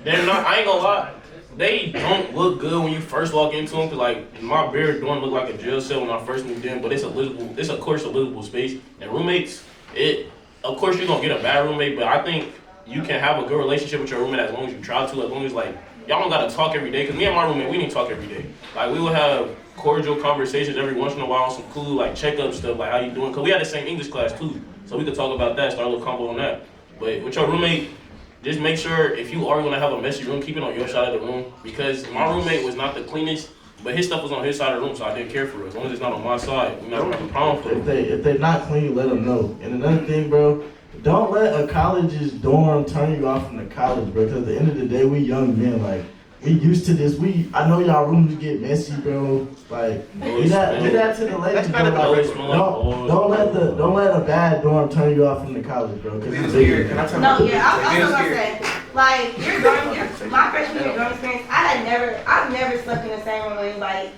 They're not. I ain't gonna lie. They don't look good when you first walk into them. Cause like my bare dorm looked like a jail cell when I first moved in. But it's of course a livable space. And roommates, of course you're gonna get a bad roommate. But I think you can have a good relationship with your roommate as long as you try to. As long as like y'all don't gotta talk every day. Cause me and my roommate, we didn't talk every day. Like we would have cordial conversations every once in a while on some cool like check-up stuff, like how you doing? Cause we had the same English class too, so we could talk about that, start a little combo on that. But with your roommate, just make sure if you are gonna have a messy room, keep it on your side of the room. Because my roommate was not the cleanest, but his stuff was on his side of the room, so I didn't care for it. As long as it's not on my side, we not have a problem for it. If they're not clean, let them know. And another thing, bro, don't let a college's dorm turn you off from the college, bro. Cause at the end of the day, we young men, like. We used to this. I know y'all rooms get messy, bro. Like, do that to the ladies, bro. Like, don't let a bad dorm turn you off from the college, bro. Cause it's bigger. I was gonna say, like my freshman year dorm experience, I've never slept in the same room, like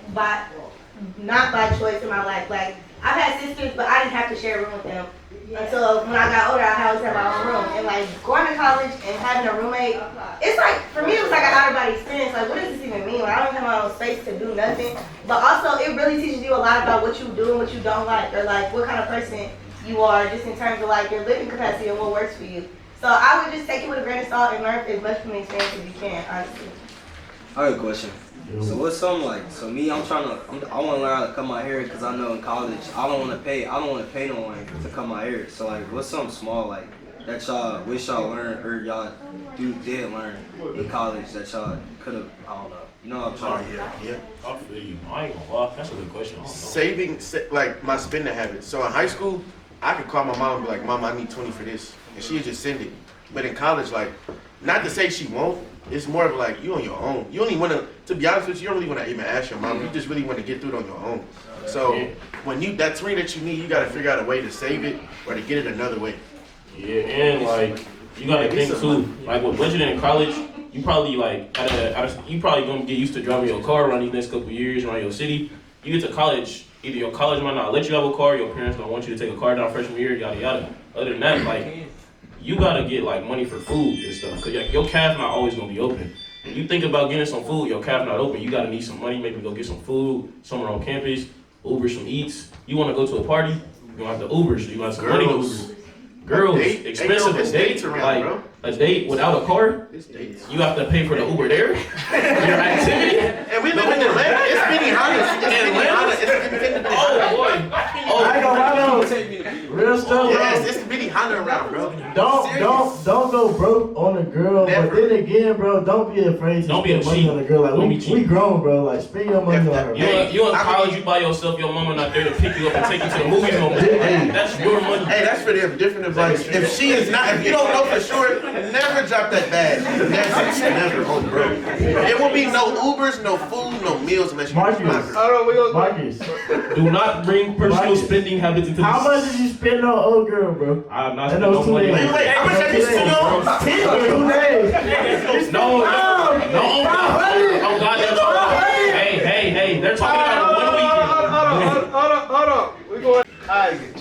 not by choice in my life. Like I've had sisters, but I didn't have to share a room with them. Until when I got older, I always had my own room. And like going to college and having a roommate, it's like, for me, it was like an out of body experience. Like, what does this even mean? Like, I don't have my own space to do nothing. But also, it really teaches you a lot about what you do and what you don't like, or like what kind of person you are, just in terms of like your living capacity and what works for you. So I would just take it with a grain of salt and learn as much from the experience as you can, honestly. I have a question. So what's something like? So me, I want to learn how to cut my hair because I know in college I don't want to pay no one to cut my hair. So like, what's something small like that y'all wish y'all learned or y'all did learn in college that y'all could have? I don't know. You know what I'm trying to Yeah. I feel you. I ain't gonna lie. That's a good question. Saving, like my spending habits. So in high school, I could call my mom and be like, "Mom, I need 20 for this," and she'd just send it. But in college, like, not to say she won't. It's more of like you on your own. You don't even want to be honest with you, you don't really want to even ask your mom. You just really want to get through it on your own. So when that $3 that you need, you got to figure out a way to save it or to get it another way. Yeah, and like you got to think too. Like with budgeting in college, you probably like you probably gonna get used to driving your car around these next couple of years around your city. You get to college, either your college might not let you have a car, your parents don't want you to take a car down freshman year, yada yada. Other than that, like. You gotta get like money for food and stuff, cause like, your caf not always gonna be open. When you think about getting some food, your caf not open. You gotta need some money, maybe go get some food somewhere on campus, Uber some eats. You wanna go to a party, you gonna have to Uber, so you got some money to Uber. girls, Date? expensive Ain't no dates around, like bro. a date without a car. You have to pay for the Uber there, your activity. And we live in Atlanta. It's Benihana. Oh boy. I ain't gonna lie though. Real stuff, bro. Yes, it's Benihana around, bro. Don't go broke on a girl. Never. But then again, bro, don't be afraid to Don't be spend money cheap. on a girl. Like Don't be we cheap. grown, bro. Like spend your money on her. You in college, you by yourself. Your mama not there to pick you up and take you to the movies no more. That's your money. Hey, that's for them. Different advice. If she is not, if you don't know for sure, never drop that bag. Never, oh bro. There will be no Ubers, no food, no meals unless you. Marcus, do not bring personal spending habits into this. how much did you spend on old girl, bro? I have not In spent those no 2 money. days. Wait, how much have you spent on? 2 days. No. Oh God, they're talking. Hey, they're talking about 1 weekend. Hold on. We going. Isaac.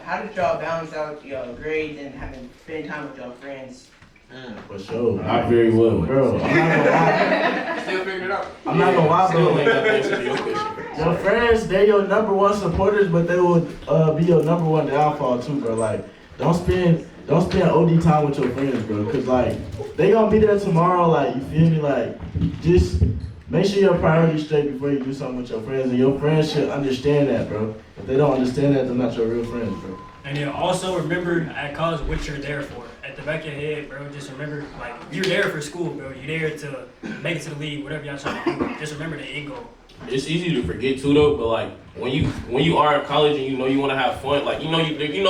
How did y'all balance out your grades and having spend time with your friends? For sure. Not very well, Bro, I'm not gonna lie. Still figuring it out. I'm not gonna lie, Still bro. ain't got the answer to your question. Your friends, they your number one supporters, but they will be your number one downfall too, bro. Like, don't spend OD time with your friends, bro. Cause like, they gonna be there tomorrow. Like, you feel me? Like, just make sure your priorities straight before you do something with your friends, and your friends should understand that, bro. If they don't understand that, they're not your real friends, bro. And then also remember at college what you're there for. At the back of your head, bro, just remember, like, you're there for school, bro. You're there to make it to the league, whatever y'all trying to do. Just remember the end goal. It's easy to forget too though, but like when you are in college and you know you want to have fun, like you know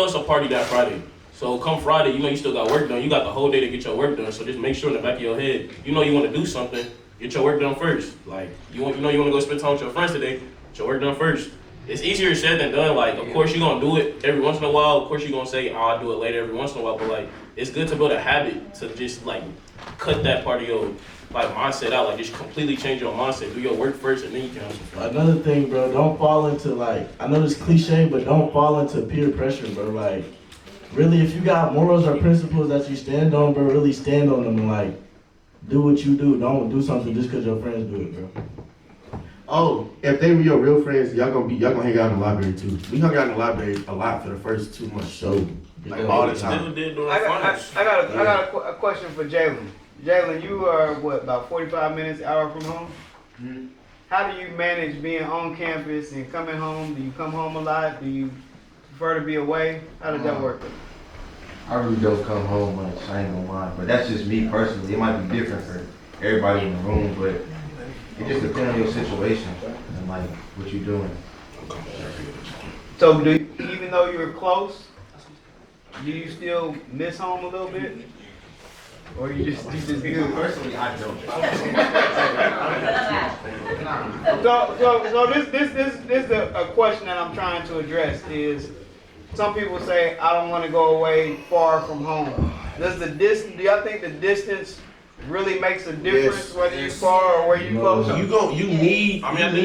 it's a party that Friday. So come Friday, you know you still got work done. You got the whole day to get your work done. So just make sure in the back of your head, you know you want to do something. Get your work done first. Like you want to go spend time with your friends today. Get your work done first. It's easier said than done. Like, of course, you're going to do it every once in a while. Of course, you're going to say, oh, I'll do it later every once in a while. But, like, it's good to build a habit to just, like, cut that part of your, like, mindset out. Like, just completely change your mindset. Do your work first, and then you can have some fun. Another thing, bro, don't fall into, like, I know this cliche, but don't fall into peer pressure, bro. Like, really, if you got morals or principles that you stand on, bro, really stand on them and, like, do what you do. Don't do something just because your friends do it, bro. Oh, if they were your real friends, y'all gonna hang out in the library too. We hung out in the library a lot for the first 2 months. So, like all the time. I got a question for Jalen. Jalen, you are what, about 45 minutes, hour from home? Mm-hmm. How do you manage being on campus and coming home? Do you come home a lot? Do you prefer to be away? How does that work? I really don't come home much, I ain't gonna lie. But that's just me personally. It might be different for everybody in the room, but it just depends on your situation and like what you're doing. So do you, even though you're close, do you still miss home a little bit? Or you just do? Personally, I don't. So this is a question that I'm trying to address is, some people say I don't want to go away far from home. Do y'all think the distance really makes a difference whether you far or where you close? You need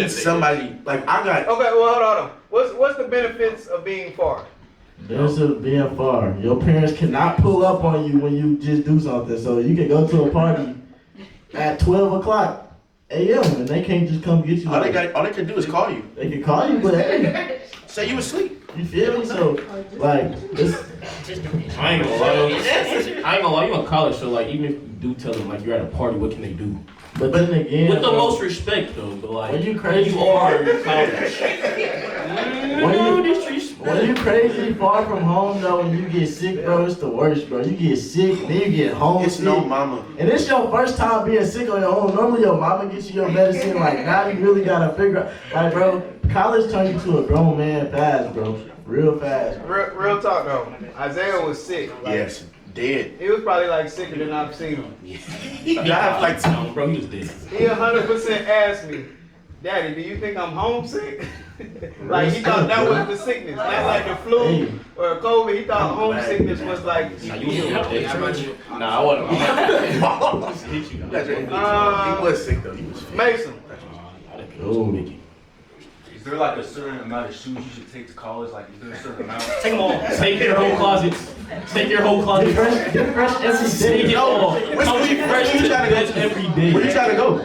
somebody like I got. Okay, well hold on. What's the benefits of being far? There's being far. Your parents cannot pull up on you when you just do something. So you can go to a party at 12 o'clock a.m. and they can't just come get you. All they can do is call you. They can call you, but hey, say you asleep. You feel me? So like, I ain't gonna lie. You in college, so like even if you do tell them like you're at a party, what can they do? But then again, with the most respect though, but like when you crazy, you are in college. When you crazy far from home though, when you get sick, bro, it's the worst, bro. You get sick, then you get homesick. It's no mama. And it's your first time being sick on your own. Normally your mama gets you your medicine. Like now you really gotta figure out. Like bro, college turned you to a grown man fast, bro. Real fast. Real talk though. Isaiah was sick. Like, yes, dead. He was probably like sicker than I've seen him. Yeah, like bro, he was dead. He 100% asked me, Daddy, do you think I'm homesick? Like he thought that was the sickness, not like the flu or COVID. He thought homesickness was like. Nah, I wasn't. He was sick though. He was fit. Mason. Is there like a certain amount of shoes you should take to college? Like, is there a certain amount? Take them all. Take your whole closet. Take your whole closet. Get fresh every day. Take it all. Come fresh to bed every day. Where you trying to go?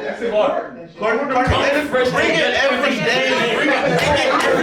Clark, bring it every day. Bring it every day.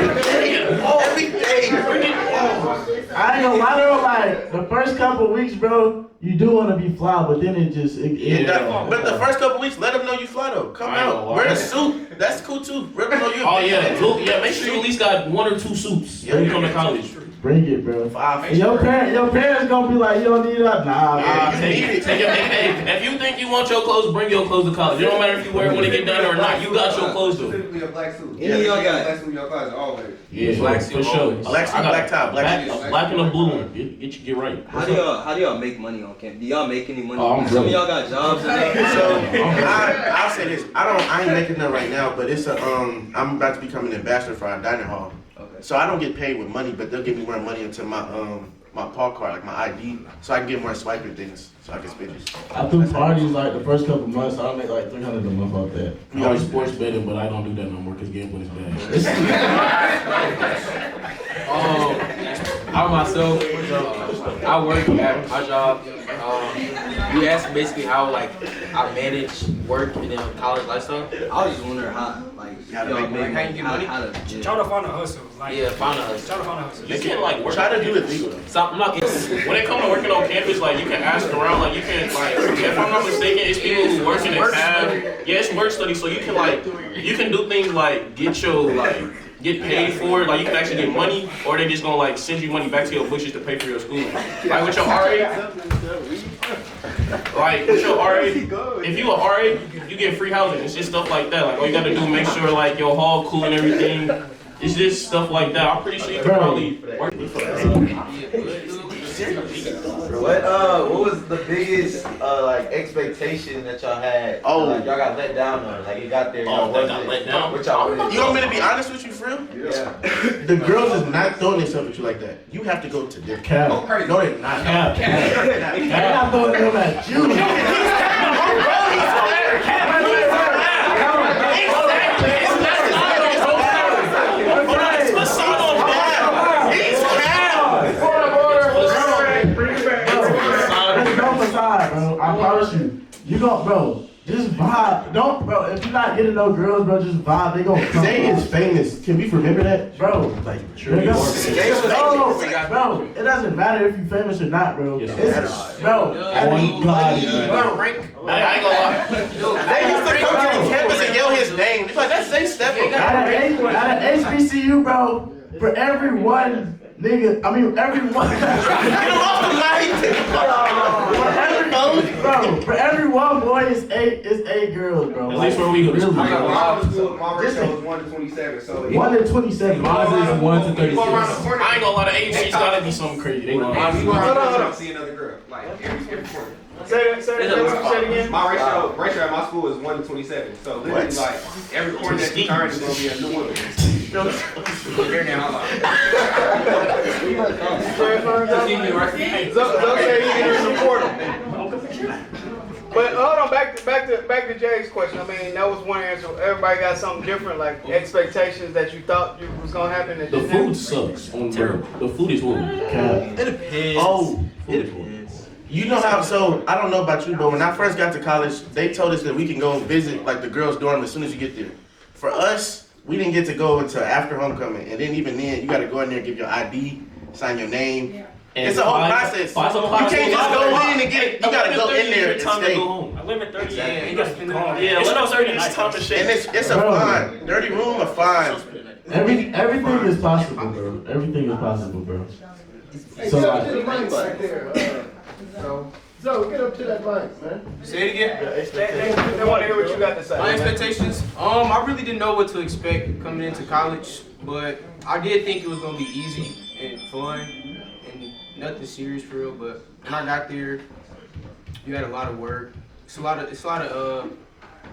Every day. I ain't gonna lie to you, like, the first couple weeks, bro, you do want to be fly, but then it just, But the first couple weeks, let them know you fly though. Come out, wear a suit. That's cool too. Let them know you. Oh yeah, make sure you at least got 1 or 2 suits when you come to college. Bring it, bro. Your parents gonna be like, you don't need that. Nah, take it. If you think you want your clothes, bring your clothes to college. It don't matter if you wear it when it get done or not. You got your clothes though. Specifically a black suit. Any of y'all got black suit in your closet always. Yeah, Black for sure. Black suit, black tie, black shoes. Black and a blue one. Get right. How do y'all make money on campus? Do y'all make any money? I'm Some of y'all got jobs. So I'll say this. I ain't making none right now, but it's I'm about to become an ambassador for our dining hall. Okay. So I don't get paid with money, but they'll give me more money into my my paw card, like my ID, so I can get more swiping things, so I can spend it. I threw parties like the first couple months, I make like $300 a month off that. We always sports betting, but I don't do that no more because gambling is bad. I myself, I work at my job. You asked basically how like I manage work and then college lifestyle. I was just wondering how, like, how to make money, how you get money. Try to find a hustle. Like, Yeah, find a hustle. Try to find a hustle. You can like work. Try to do it legal. When it comes to working on campus, like you can ask around, like you can like if I'm not mistaken, it's people who work in the cab. Yeah, it's work study, so you can do things like get paid for it, like you can actually get money, or they just gonna like send you money back to your bushes to pay for your schooling. Like with your RA, if you a RA, you get free housing. It's just stuff like that. Like all you gotta do is make sure like your hall cool and everything. It's just stuff like that. I'm pretty sure you can probably work. What was the biggest like expectation that y'all had? Like, y'all got let down on. Like you got there. Got let down. What y'all really You want me to be honest with you, Phil? Yeah. The girls is not throwing themselves at you like that. You have to go to their Cap. No, they're not. They're not throwing them at you. Bro, I promise you. You gon' bro, just vibe. Don't, bro, if you're not getting no girls, bro, just vibe. They gon' come. Zay is famous. Can we remember that? Bro, like, bro, it doesn't matter if you famous or not, bro. Bro, Oh God, I ain't gonna lie. They used to come to the campus and yell his name. It's like, that's Zay Stephen. Out of HBCU, bro, for every one nigga, I mean, everyone. Bro, for every one boy, it's eight girls, bro. At least where we go to school. My ratio was 1 to 27, so 1 to 27. Mine is 1 to 36. I ain't gonna lie, the AHC's gotta be something crazy. They gonna hold on. See another girl. Like every quarter. Say it again. My ratio at my school is 1 to 27. So literally, like every corner that you turn is gonna be a new woman. Here now. But hold on, back to Jay's question. I mean, that was one answer. Everybody got something different, like expectations that you thought was gonna happen. The food sucks. The food is horrible. It depends. It depends. You know how, so I don't know about you, but when I first got to college, they told us that we can go visit like the girls' dorm as soon as you get there. For us, we didn't get to go until after homecoming, and then even then, you got to go in there and give your ID, sign your name. Yeah. It's a whole process. You can't just go in and get it. You got to go in there and stay. I live at 30. Yeah, you got to spend it. Yeah, let us 30 this time to shit. And it's a fine. Dirty room, a fine. Everything is possible, bro. Everything is possible, bro. So So get up to that mic, man. Say it again. They want to hear what you got to say. My expectations. I really didn't know what to expect coming into college, but I did think it was gonna be easy and fun and nothing serious for real. But when I got there, you had a lot of work. It's a lot of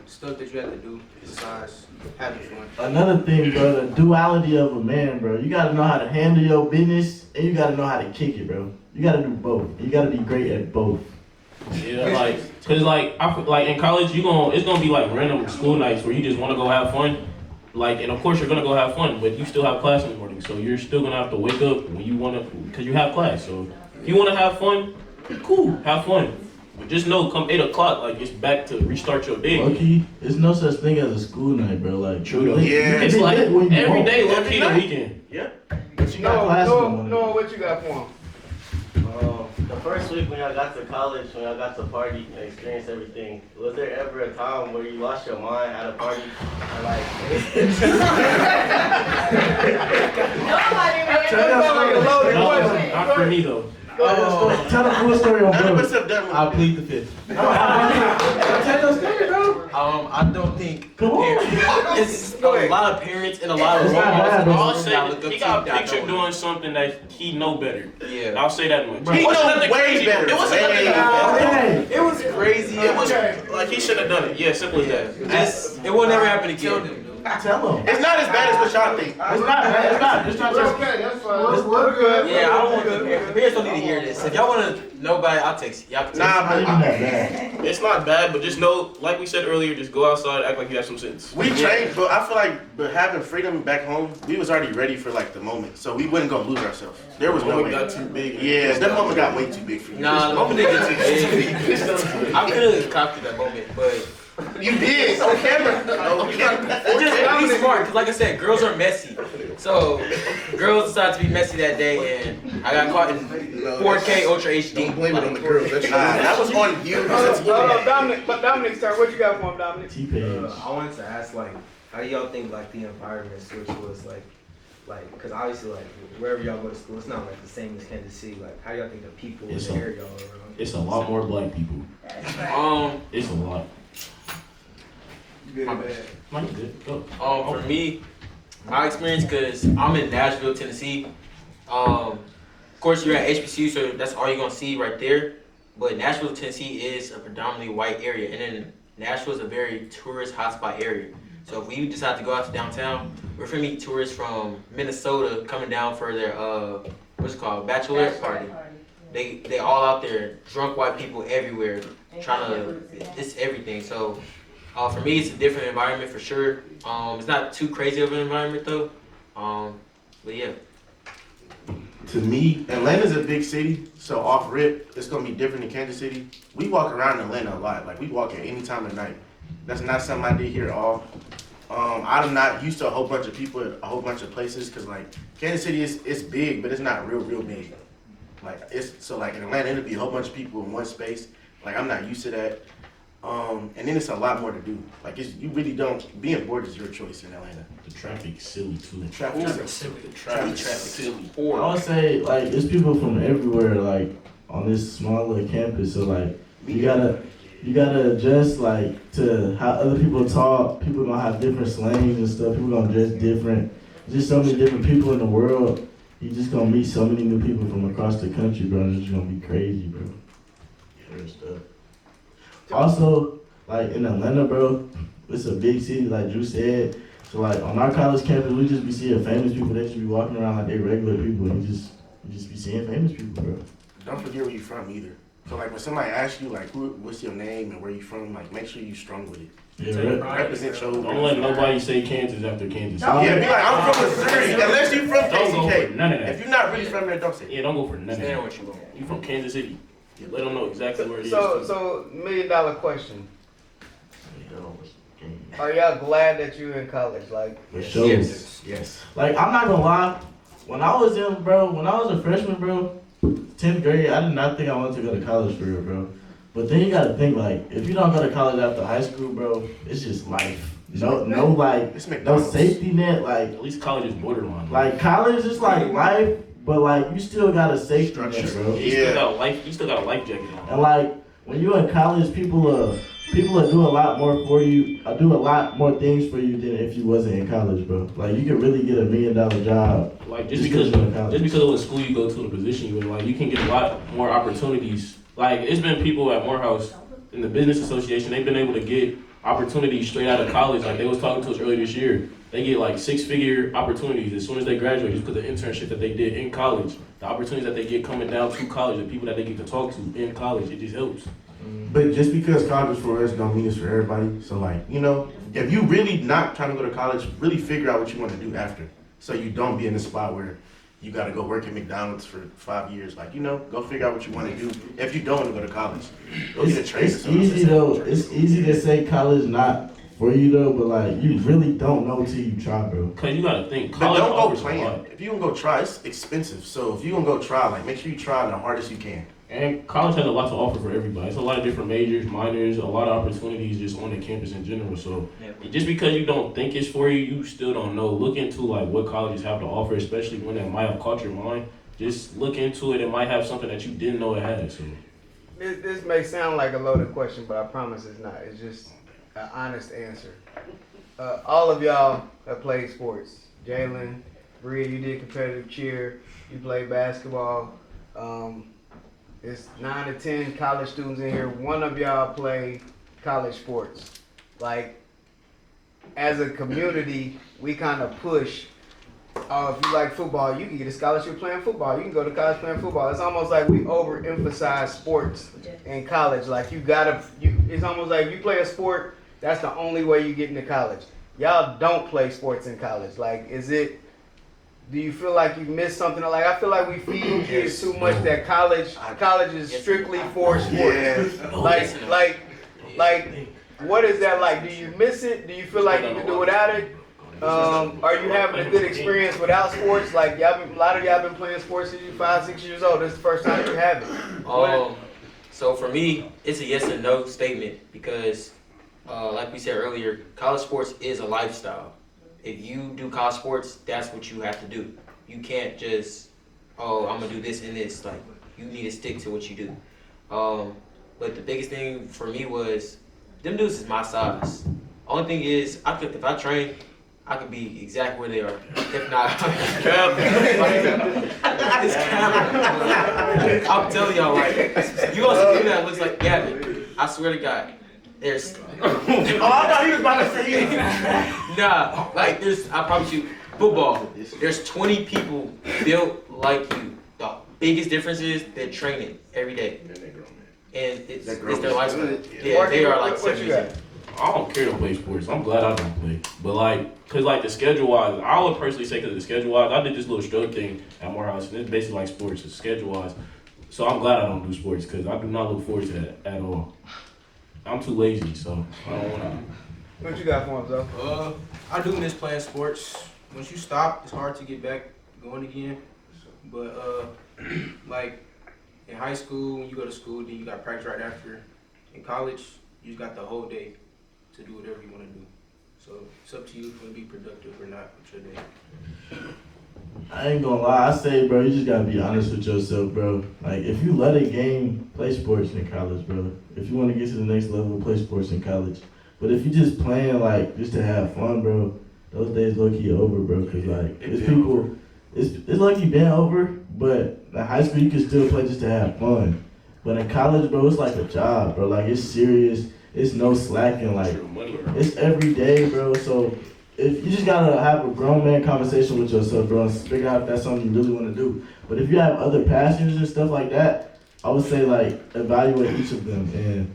stuff that you have to do besides having fun. another thing, bro, the duality of a man, bro. You gotta know how to handle your business and you gotta know how to kick it, bro. You gotta do both. You gotta be great at both. Yeah, like, cause like I feel like in college it's gonna be like random school nights where you just want to go have fun, like, and of course you're gonna go have fun, but you still have class in the morning, so you're still gonna have to wake up when you wanna, cause you have class. So if you wanna have fun, cool, have fun. But just know, come 8 o'clock, like it's back to restart your day. Low-key, there's no such thing as a school night, bro. Like, true though. Yeah, it's like every day, low-key the weekend. Yeah. But you got classes on Noah, what you got for him? The first week when y'all got to college, when y'all got to party and experience everything, was there ever a time where you lost your mind at a party? Or like, Not for me though. Tell the full story on None of bro. us have done I'll plead the fifth. Tell your story, bro. I don't think it's a lot of parents and a lot of role models. I'll say he got a picture doing something that he know better. Yeah. I'll say that much. He It wasn't know nothing way crazy. better. It wasn't Way nothing. better. It was crazy. It was like he should have done it. Yeah, simple as that. It will never happen again. Tell him. It's not as bad as what y'all think. It's not, man. It's not. It's not just. Okay, that's fine. We're good. Yeah, I don't want the parents don't need to hear this. If y'all want to know about it, I'll text you. Y'all can text Nah, Not even that bad. It's not bad, but just know, like we said earlier, just go outside, act like you have some sense. We trained, but I feel like but having freedom back home, we was already ready for like the moment, so we wasn't gonna lose ourselves. There was no way. Got too big. Yeah, that moment got way too big for you. Nah, the moment didn't get too big. I could have copied that moment, but You did on camera. No, you got it's just be smart, because like I said, girls are messy. So girls decided to be messy that day, and I got caught in 4K Ultra HD. Don't blame it on the girls. That was on you. Dominic's turn. What you got for him, Dominic? T-Page. I wanted to ask, like, how do y'all think, like, the environment switch was, like, because obviously, like, wherever y'all go to school, it's not, like, the same as Kansas City. Like, how do y'all think the people in the area y'all are around? It's a lot more black people. It's a lot. Good or bad? Mike, good. Go. For me, my experience, because I'm in Nashville, Tennessee. Of course, you're at HBCU, so that's all you're gonna see right there. But Nashville, Tennessee is a predominantly white area, and then Nashville is a very tourist hotspot area. So if we decide to go out to downtown, we're gonna meet tourists from Minnesota coming down for their what's it called, bachelorette party. They all out there, drunk white people everywhere, trying to it's everything. So. For me, it's a different environment for sure. It's not too crazy of an environment though. But yeah. To me, Atlanta's a big city, so off rip, it's gonna be different than Kansas City. We walk around Atlanta a lot, like we walk at any time of night. That's not something I did here at all. I'm not used to a whole bunch of people at a whole bunch of places, cause like Kansas City it's big, but it's not real big. Like like in Atlanta, it'll be a whole bunch of people in one space. Like I'm not used to that. And then it's a lot more to do. Like you really don't. Being bored is your choice in Atlanta. The traffic's silly too. The traffic's silly. I would say like it's people from everywhere like on this small little campus. So like you gotta adjust like to how other people talk. People gonna have different slangs and stuff. People gonna dress different. There's just so many different people in the world. You just gonna meet so many new people from across the country, bro. It's just gonna be crazy, bro. Yeah, stuff. Also, like in Atlanta, bro, it's a big city, like Drew said. So like on our college campus, we just be seeing famous people. They just be walking around like they regular people, and you just be seeing famous people, bro. Don't forget where you from either. So like when somebody asks you like what's your name and where you from, like make sure you strong with it. Yeah, represent your. Don't let nobody say Kansas after Kansas. Yeah, be like I'm from Missouri. Unless you from Don't go for KCK. none of that. If you're not really from there, don't say. Yeah, don't go for none of Stand that. what you want. You from Kansas City. Yeah, let them know exactly where it is. So $1 million question. Are y'all glad that you're in college? Like, For sure. Yes. Like I'm not gonna lie, when I was a freshman, bro, 10th grade, I did not think I wanted to go to college for real, bro. But then you gotta think like, if you don't go to college after high school, bro, it's just life. No safety net. Like at least college is borderline. Like college is like life, but like you still got a safety net, bro. You still got a life. You still got a life jacket on. And like when you're in college, people will do a lot more for you. Do a lot more things for you than if you wasn't in college, bro. Like you could really get $1 million job. Like just because of what school you go to, the position you in, like you can get a lot more opportunities. Like it's been people at Morehouse in the business association. They've been able to get opportunities straight out of college. Like they was talking to us earlier this year. They get like 6-figure opportunities as soon as they graduate just because of the internship that they did in college. The opportunities that they get coming down to college, the people that they get to talk to in college, it just helps. But just because college is for us don't mean it's for everybody. So like, if you really not trying to go to college, really figure out what you want to do after. So you don't be in a spot where you got to go work at McDonald's for 5 years. Like, go figure out what you want to do. If you don't want to go to college, go get a trade or something. It's easy though. It's easy to say college not for you though, but like you really don't know till you try, bro. Cause you gotta think, But college don't go offers a playing. lot. If you gonna go try, it's expensive. So if you gonna go try, like make sure you try the hardest you can. And college has a lot to offer for everybody. It's a lot of different majors, minors, a lot of opportunities just on the campus in general. So just because you don't think it's for you, you still don't know. Look into like what colleges have to offer, especially when it might have caught your mind. Just look into it. It might have something that you didn't know it had. So This may sound like a loaded question, but I promise it's not. It's just an honest answer. All of y'all have played sports. Jalen, Bria, you did competitive cheer. You played basketball. It's 9 to 10 college students in here. One of y'all play college sports. Like, as a community, we kind of push. If you like football, you can get a scholarship playing football. You can go to college playing football. It's almost like we overemphasize sports in college. Like it's almost like if you play a sport, that's the only way you get into college. Y'all don't play sports in college. Like, do you feel like you missed something? Like, I feel like we feed kids too much that college is strictly for sports. Like, what is that like? Do you miss it? Do you feel like you can do without it? Are you having a good experience without sports? Like, a lot of y'all been playing sports since you're 5, 6 years old. This is the first time you have it. So for me, it's a yes and no statement because, like we said earlier, college sports is a lifestyle. If you do college sports, that's what you have to do. You can't just, I'm gonna do this and this. Like, you need to stick to what you do. But the biggest thing for me was, them dudes is my size. Only thing is, if I train, I could be exactly where they are. If not, I'm telling y'all, like, you gonna see that looks like Gavin. I swear to God. There's I thought he was about to say nah, like I promise you, football, there's 20 people built like you. The biggest difference is they're training every day. And it's their lifestyle. Yeah, they are like 7 years. I don't care to play sports. I'm glad I don't play. But cause the schedule wise, I would personally say cause of the schedule wise, I did this little stroke thing at Morehouse and it's basically like sports, it's schedule wise. So I'm glad I don't do sports cause I do not look forward to that at all. I'm too lazy, so I don't want to. What you got for him, though? I do miss playing sports. Once you stop, it's hard to get back going again. But like in high school, when you go to school, then you got practice right after. In college, you just got the whole day to do whatever you want to do. So it's up to you if you want to be productive or not with your day. I ain't gonna lie, I say, bro, you just gotta be honest with yourself, bro. Like, if you let a game, play sports in college, bro. If you want to get to the next level, play sports in college. But if you just playing, like, just to have fun, bro, those days low-key over, bro. Cause, like, it's lucky been over, but in high school, you can still play just to have fun. But in college, bro, it's like a job, bro. Like, it's serious. It's no slacking. Like, it's every day, bro. So, if you just gotta have a grown man conversation with yourself, bro, and figure out if that's something you really want to do. But if you have other passions and stuff like that, I would say like evaluate each of them and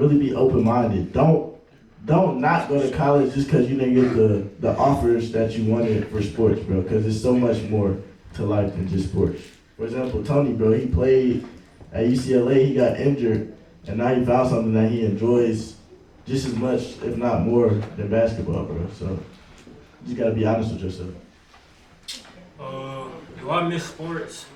really be open minded. Don't not go to college just because you didn't get the offers that you wanted for sports, bro. Because there's so much more to life than just sports. For example, Tony, bro, he played at UCLA. He got injured, and now he found something that he enjoys just as much, if not more, than basketball, bro. So. You just gotta be honest with yourself. Do I miss sports?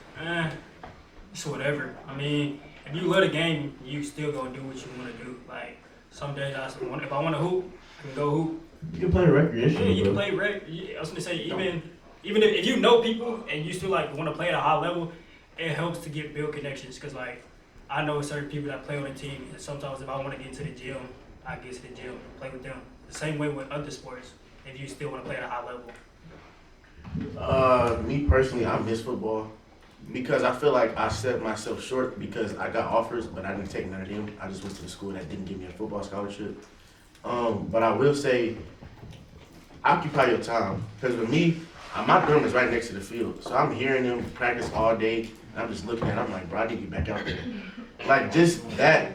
It's whatever. I mean, if you love the game, you still gonna do what you wanna do. Like, some days if I wanna hoop, I can go hoop. You can play recreation. Yeah, you can play I was gonna say, even if you know people and you still like wanna play at a high level, it helps to get build connections. Cause like, I know certain people that play on the team, and sometimes if I wanna get to the gym, I get to the gym and play with them. The same way with other sports. If you still want to play at a high level? Me personally, I miss football because I feel like I set myself short because I got offers, but I didn't take none of them. I just went to the school that didn't give me a football scholarship. But I will say, occupy your time. Because with me, my dorm is right next to the field. So I'm hearing them practice all day, and I'm just looking at it, I'm like, bro, I need to get back out there. Like, just that.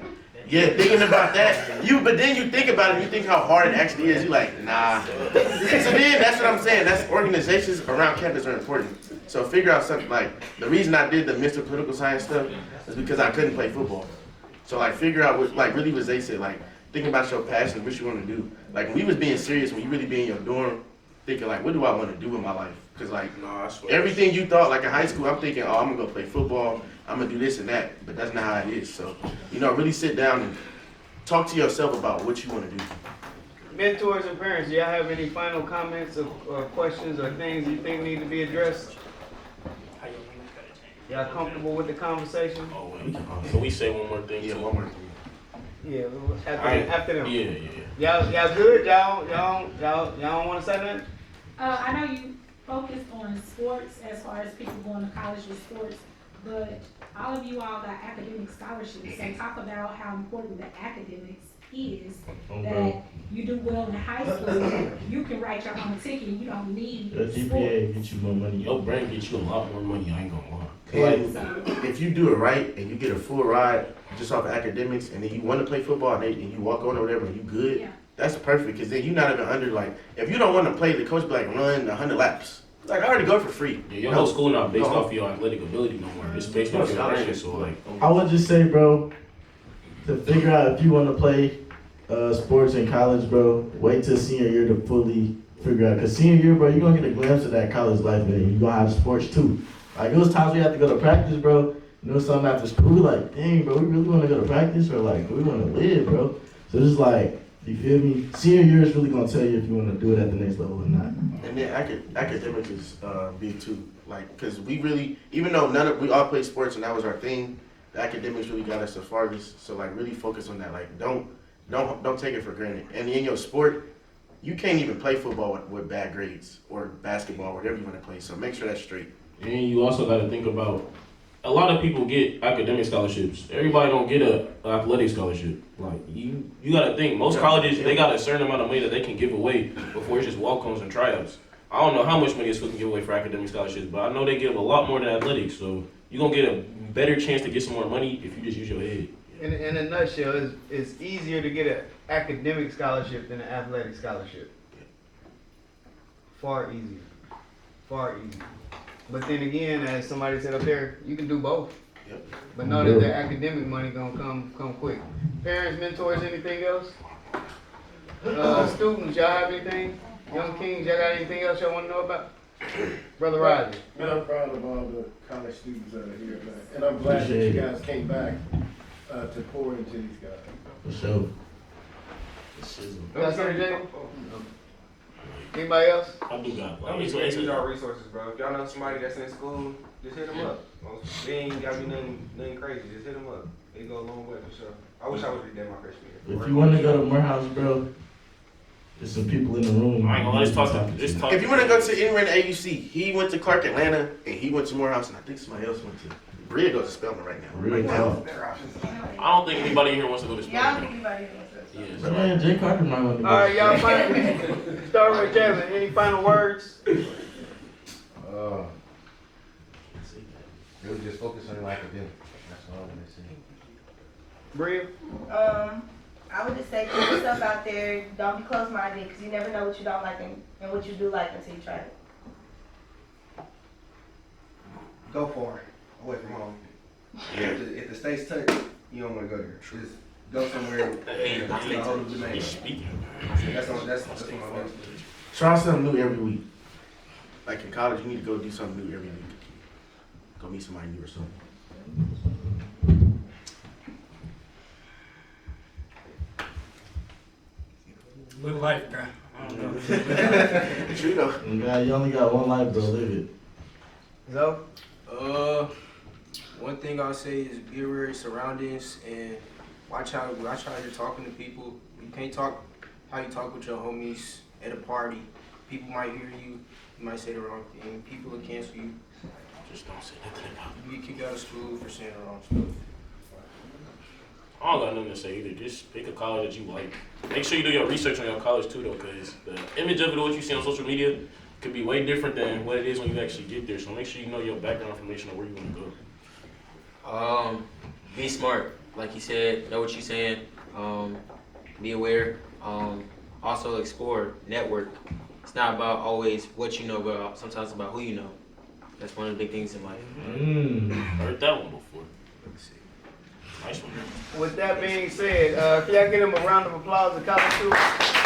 Yeah, thinking about that, but then you think about it, you think how hard it actually is, you like, nah. So then, that's what I'm saying, that's organizations around campus are important. So figure out something, like, the reason I did the Mr. Political Science stuff is because I couldn't play football. So like, figure out what, like, really what they said, like, thinking about your passion, what you want to do. Like when we was being serious, when you really be in your dorm, thinking like, what do I want to do in my life? Cause like everything you thought, like in high school, I'm thinking, oh, I'm gonna go play football, I'm gonna do this and that, but that's not how it is. So, really sit down and talk to yourself about what you want to do. Mentors and parents, do y'all have any final comments or questions or things you think need to be addressed? Y'all comfortable with the conversation? Oh, wait. Can we say one more thing? Yeah, too? one more thing. Yeah, after them. Yeah. Y'all good? Y'all don't want to say nothing? I know you focused on sports as far as people going to college with sports, but all of you all got academic scholarships. So talk about how important the academics is. That you do well in high school, you can write your own ticket. You don't need Your GPA get you more money. Your brain gets you a lot more money. I ain't gonna lie. And if you do it right and you get a full ride just off of academics, and then you want to play football and you walk on or whatever and you good, that's perfect. Because then you're not even under like, if you don't want to play, the coach be like, run 100 laps. Like I already go for free. Yeah, your whole school not based off your athletic ability no more. It's based off your brain. So like, I would just say, bro, to figure out if you want to play sports in college, bro, wait till senior year to fully figure out. Because senior year, bro, you're going to get a glimpse of that college life, man. You're going to have sports too. Like, it was times we had to go to practice, bro. Something after school, we like, dang, bro, we really want to go to practice? Or like, we want to live, bro. So it's like, you feel me? Senior year is really going to tell you if you want to do it at the next level or not. And then academics is big too. Like, because we really, even though we all played sports and that was our thing, the academics really got us the farthest. So like, really focus on that. Like, don't take it for granted. And in your sport, you can't even play football with bad grades or basketball, whatever you want to play. So make sure that's straight. and you also got to think about, a lot of people get academic scholarships. Everybody don't get a athletic scholarship. Like you got to think most colleges they got a certain amount of money that they can give away before it's just walk-ons and tryouts. I don't know how much money a school can give away for academic scholarships, but I know they give a lot more than athletics. So you're gonna get a better chance to get some more money if you just use your head. In a nutshell, it's easier to get an academic scholarship than an athletic scholarship. Far easier. Far easier. But then again, as somebody said up there, you can do both. Yep. But know that the academic money gonna come quick. Parents, mentors, anything else? Students, y'all have anything? Young Kings, y'all got anything else y'all want to know about? Brother Roger. Man, I'm proud of all the college students that are here, man. And I'm glad that you guys came back to pour into these guys. For sure. That's it, Jay? Anybody else? I do got. I'm just gonna use our resources, bro. If y'all know somebody that's in school, just hit them up. They ain't gotta be nothing crazy. Just hit them up. They go a long way for sure. I wish I would have done my freshman year. If you want to go to Morehouse, bro, there's some people in the room. I ain't gonna let's talk. If you want to go to anywhere in the AUC, he went to Clark Atlanta and he went to Morehouse, and I think somebody else went to. Bria goes to Spelman right now. I don't think anybody here wants to go to Yeah, I school. don't think anybody wants to. But man, Jay Carter might want to go. All right, y'all. Start with Jalen. Any final words? It was just focus on your academics. That's all I'm gonna say. Bria? I would just say put yourself out there. Don't be closed-minded because you never know what you don't like and what you do like until you try it. Go for it. Away from home. Yeah. If the state's touch, you don't want to go there. Just go somewhere. That's the whole of the name. That's what my best. Try something new every week. Like in college, you need to go do something new every week. Go meet somebody new or something. Live life, bro. I don't know. True though. God, you only got one life, bro. Live it. Zo? One thing I'll say is be aware of your surroundings and watch how you're talking to people. You can't talk how you talk with your homies at a party. People might hear you. You might say the wrong thing. People will cancel you. Just don't say nothing about it. You get kicked out of school for saying the wrong stuff. I don't got nothing to say either. Just pick a college that you like. Make sure you do your research on your college too, though, because the image of it, what you see on social media, could be way different than what it is when you actually get there. So make sure you know your background information on where you want to go. Be smart, like he said. Know what you're saying. Be aware. Also explore, network. It's not about always what you know, but sometimes about who you know. That's one of the big things in life. Heard that one before. Nice one. With that being said, can y'all give him a round of applause to college students?